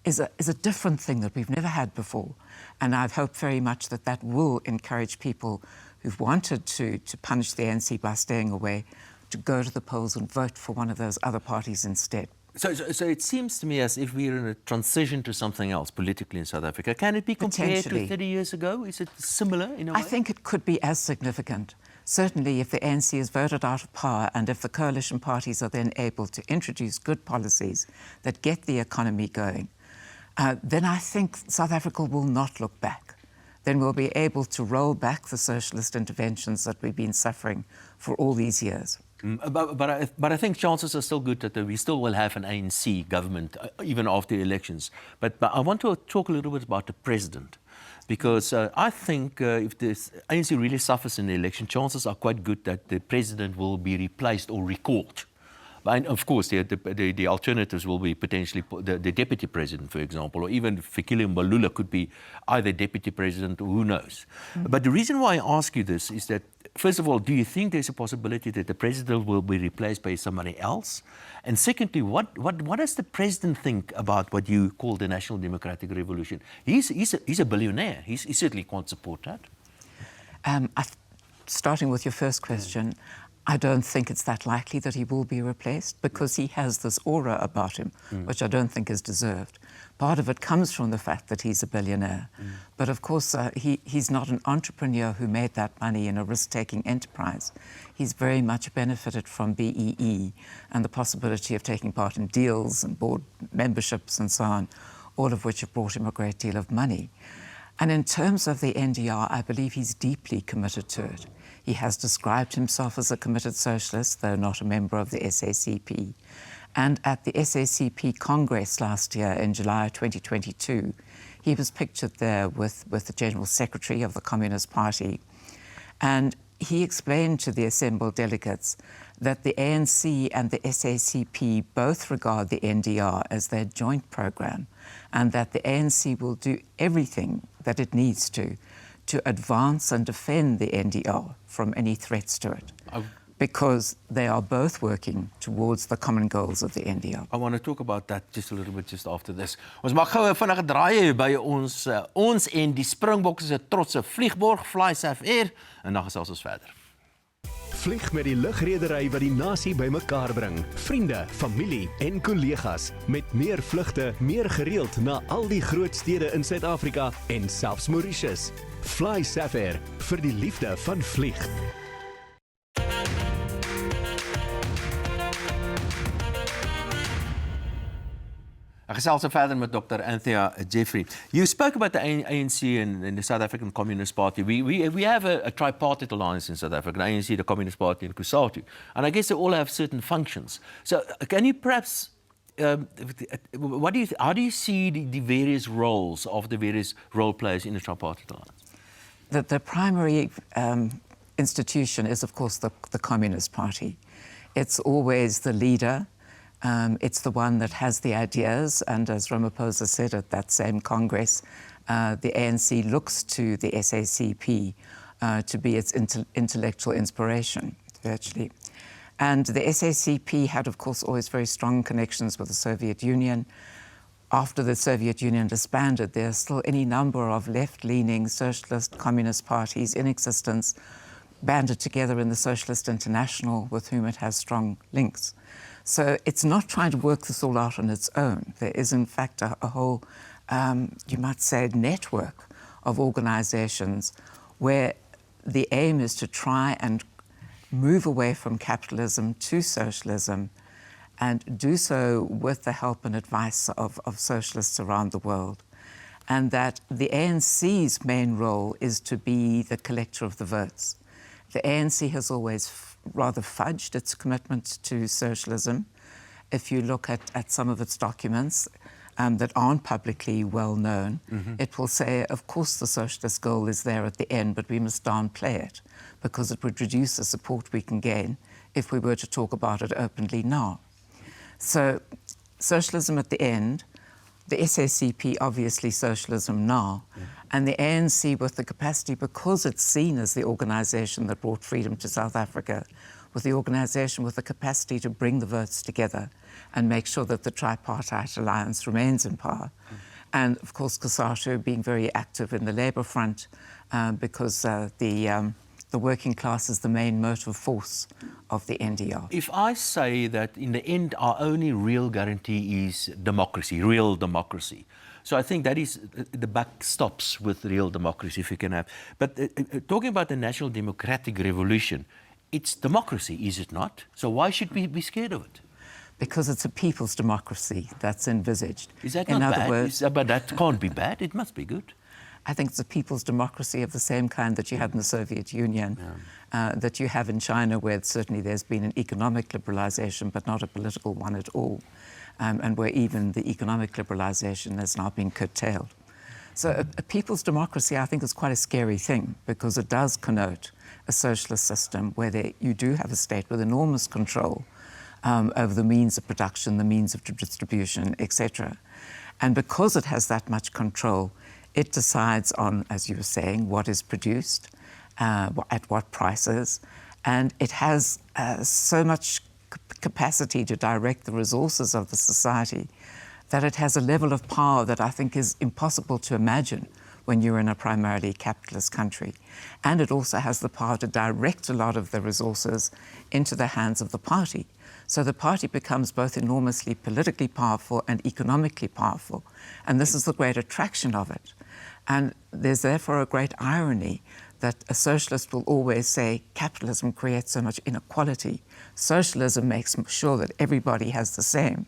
is a different thing that we've never had before. And I've hoped very much that that will encourage people who've wanted to punish the ANC by staying away to go to the polls and vote for one of those other parties instead. So it seems to me as if we're in a transition to something else politically in South Africa. Can it be compared to 30 years ago? Is it similar in a way? I think it could be as significant. Certainly if the ANC is voted out of power and if the coalition parties are then able to introduce good policies that get the economy going, then I think South Africa will not look back. Then we'll be able to roll back the socialist interventions that we've been suffering for all these years. But I think chances are still good that we still will have an ANC government even after the elections. But I want to talk a little bit about the president, because I think if the ANC really suffers in the election, chances are quite good that the president will be replaced or recalled. And of course, the alternatives will be potentially the deputy president, for example, or even Fikile Mbalula could be either deputy president or who knows. Mm-hmm. But the reason why I ask you this is that, first of all, do you think there's a possibility that the president will be replaced by somebody else? And secondly, what does the president think about what you call the National Democratic Revolution? He's a billionaire. He certainly can't support that. Starting with your first question, I don't think it's that likely that he will be replaced because he has this aura about him, which I don't think is deserved. Part of it comes from the fact that he's a billionaire. But of course, he's not an entrepreneur who made that money in a risk-taking enterprise. He's very much benefited from BEE and the possibility of taking part in deals and board memberships and so on, all of which have brought him a great deal of money. And in terms of the NDR, I believe he's deeply committed to it. He has described himself as a committed socialist, though not a member of the SACP. And at the SACP Congress last year in July 2022, he was pictured there with the General Secretary of the Communist Party. And he explained to the assembled delegates that the ANC and the SACP both regard the NDR as their joint program, and that the ANC will do everything that it needs to advance and defend the NDR from any threats to it, because they are both working towards the common goals of the NDR. I want to talk about that just a little bit just after this. Ons mag gou 'n vinnige draai hê by ons en die Springbokke se trotse vliegborg SAKEfokus en dan gesels ons verder. Vlieg met die lugredery wat die nasie bymekaar bring. Vriende, familie en kollegas met meer vlugte, meer gereeld na al die groot stede in Suid-Afrika en selfs Mauritius. Fly SAKEfokus vir die liefde van vlieg. Ek gesels verder met Dr. Anthea Jeffery. You spoke about the ANC and the South African Communist Party. We have a tripartite alliance in South Africa, the ANC, the Communist Party and COSATU. And I guess they all have certain functions. So can you perhaps, how do you see the various roles of the various role players in the tripartite alliance? The primary institution is, of course, the Communist Party. It's always the leader. It's the one that has the ideas, and as Ramaphosa said at that same Congress, the ANC looks to the SACP to be its intellectual inspiration, virtually. And the SACP had, of course, always very strong connections with the Soviet Union. After the Soviet Union disbanded, there are still any number of left-leaning socialist communist parties in existence, banded together in the Socialist International, with whom it has strong links. So it's not trying to work this all out on its own. There is, in fact, a whole, you might say, network of organizations where the aim is to try and move away from capitalism to socialism, and do so with the help and advice of socialists around the world. And that the ANC's main role is to be the collector of the votes. The ANC has always rather fudged its commitment to socialism. If you look at some of its documents that aren't publicly well known, it will say, of course, the socialist goal is there at the end, but we must downplay it because it would reduce the support we can gain if we were to talk about it openly now. So socialism at the end, the SACP obviously socialism now, and the ANC with the capacity, because it's seen as the organisation that brought freedom to South Africa, with the organisation with the capacity to bring the votes together and make sure that the tripartite alliance remains in power. And of course, Cosatu being very active in the Labour front because the working class is the main motive force of the NDR. If I say that in the end our only real guarantee is democracy, real democracy. So I think that is, the buck stops with real democracy if you can have. But talking about the National Democratic Revolution, it's democracy, is it not? So why should we be scared of it? Because it's a people's democracy that's envisaged. Is that in not other bad? Words, But that can't be bad, it must be good. I think it's a people's democracy of the same kind that you had in the Soviet Union, that you have in China, where certainly there's been an economic liberalization, but not a political one at all, and where even the economic liberalization has now been curtailed. So a people's democracy, I think, is quite a scary thing, because it does connote a socialist system where you do have a state with enormous control over the means of production, the means of distribution, etc. And because it has that much control, it decides on, as you were saying, what is produced, at what prices, and it has so much capacity to direct the resources of the society that it has a level of power that I think is impossible to imagine when you're in a primarily capitalist country. And it also has the power to direct a lot of the resources into the hands of the party. So the party becomes both enormously politically powerful and economically powerful. And this is the great attraction of it. And there's therefore a great irony that a socialist will always say capitalism creates so much inequality. Socialism makes sure that everybody has the same.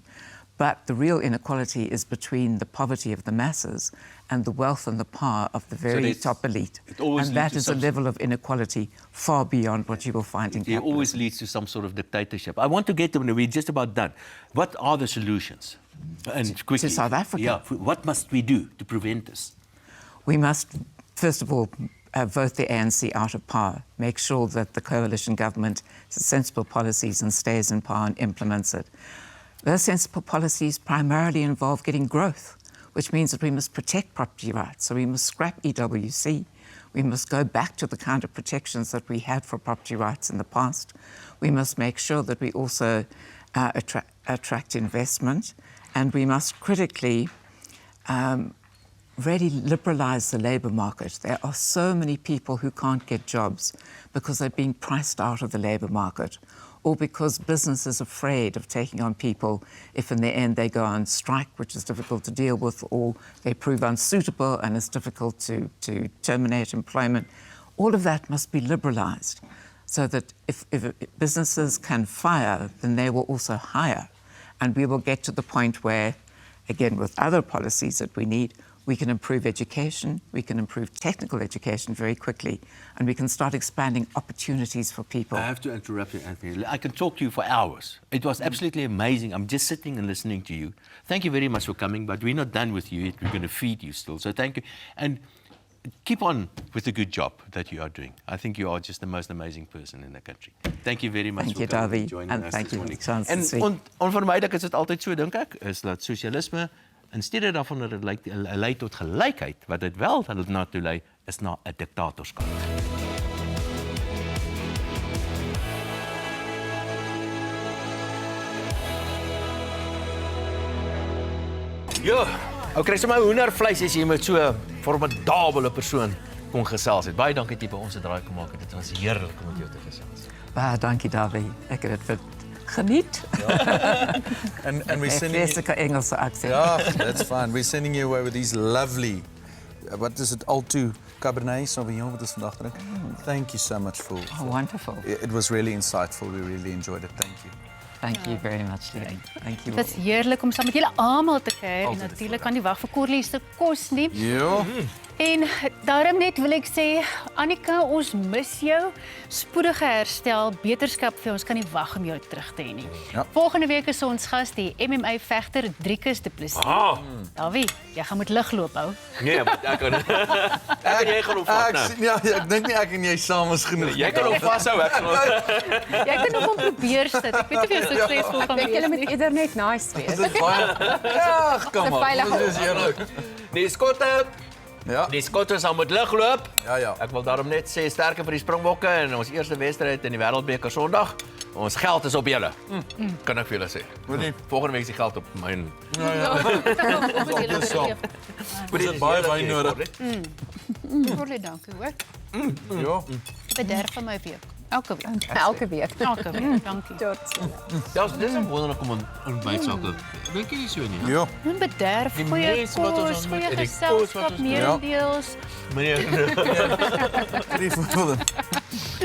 But the real inequality is between the poverty of the masses and the wealth and the power of the very top elite. And that is a level of inequality far beyond what you will find in capitalism. It always leads to some sort of dictatorship. I want to get to, we're just about done. What are the solutions? And quickly. To South Africa? Yeah, what must we do to prevent this? We must, first of all, vote the ANC out of power, make sure that the coalition government has sensible policies and stays in power and implements it. Those sensible policies primarily involve getting growth, which means that we must protect property rights. So we must scrap EWC. We must go back to the kind of protections that we had for property rights in the past. We must make sure that we also attract investment, and we must critically really liberalize the labor market. There are so many people who can't get jobs because they're being priced out of the labor market, or because business is afraid of taking on people if in the end they go on strike, which is difficult to deal with, or they prove unsuitable and it's difficult to terminate employment. All of that must be liberalized so that if businesses can fire, then they will also hire. And we will get to the point where, again, with other policies that we need, we can improve education, we can improve technical education very quickly, and we can start expanding opportunities for people. I have to interrupt you, Anthony. I can talk to you for hours. It was absolutely amazing. I'm just sitting and listening to you. Thank you very much for coming, but we're not done with you. We're going to feed you still. So thank you. And keep on with the good job that you are doing. I think you are just the most amazing person in the country. Thank you very much for coming and joining us this morning. En onvermijdelik is dit altyd so, dink ek, is dat sosialisme in steede daarvan dat dit lei tot gelykheid, wat dit wel na toe lei, is na 'n diktatorskap. Ja, ou kry sommer hoendervleis as jy met so 'n formidabele persoon kon gesels het. Baie dankie dat jy by ons 'n draai kom maak. Dit was heerlik om met jou te gesels. Baie dankie Davie. Ek het dit geniet. And we're sending you... Engelse accent. Yeah, that's fine. We're sending you away with these lovely, what is it, Alto Cabernet Sauvignon, wat is vandag drink. Thank you so much for... wonderful. It was really insightful. We really enjoyed it. Thank you. Thank you very much, Leon. Thank you. Dit is heerlik om saam met julle almal te kuier en natuurlik kan nie wag vir Corlie se kos nie. Ja. En daarom net wil ek sê, Annika, ons mis jou. Spoedige herstel, beterskap vir ons, kan nie wag om jou terug te hê nie. Ja. Volgende week is ons gas die MMA vegter Driekus Du Plessis. Davie, jy gaan met lig loop hou. Nee, maar ek kan ek en jy gaan hom vat nou. Ja, ek dink nie ek en jy saam is genoeg. Jy kan hom vashou, ek gaan Jy kan nog hom probeer sit. Ek weet nie of jy suksesvol gaan wees. Julle moet eerder net nice wees. Dit is baie... Ja, kom maar. Dit is heerlijk. Die skotte. Ja. Die skotte sal met lig loop. Ja. Ek wil daarom net sê sterkte vir die Springbokke en ons eerste wedstryd in die Wêreldbeker Sondag. Ons geld is op julle. Kan ek vir julle sê. Volgende week is die geld op my. Ja. Dis so. Moet dit baie wyn nodig. Corlie, dankie hoor. Ja. Bederf van my week. Elke week. Elke week. Elke week, dankie. Ja, dit is 'n wonderlike ontbytsake. Dink jy so nie? Ja. Doen bederf, Die goeie mense wat ons kos, ontmoet goeie en die geselskap, kos wat ons- meerendeels. Meneer. Drie voor.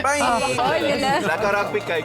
Bye. Bye julle. Lekker rugby kyk.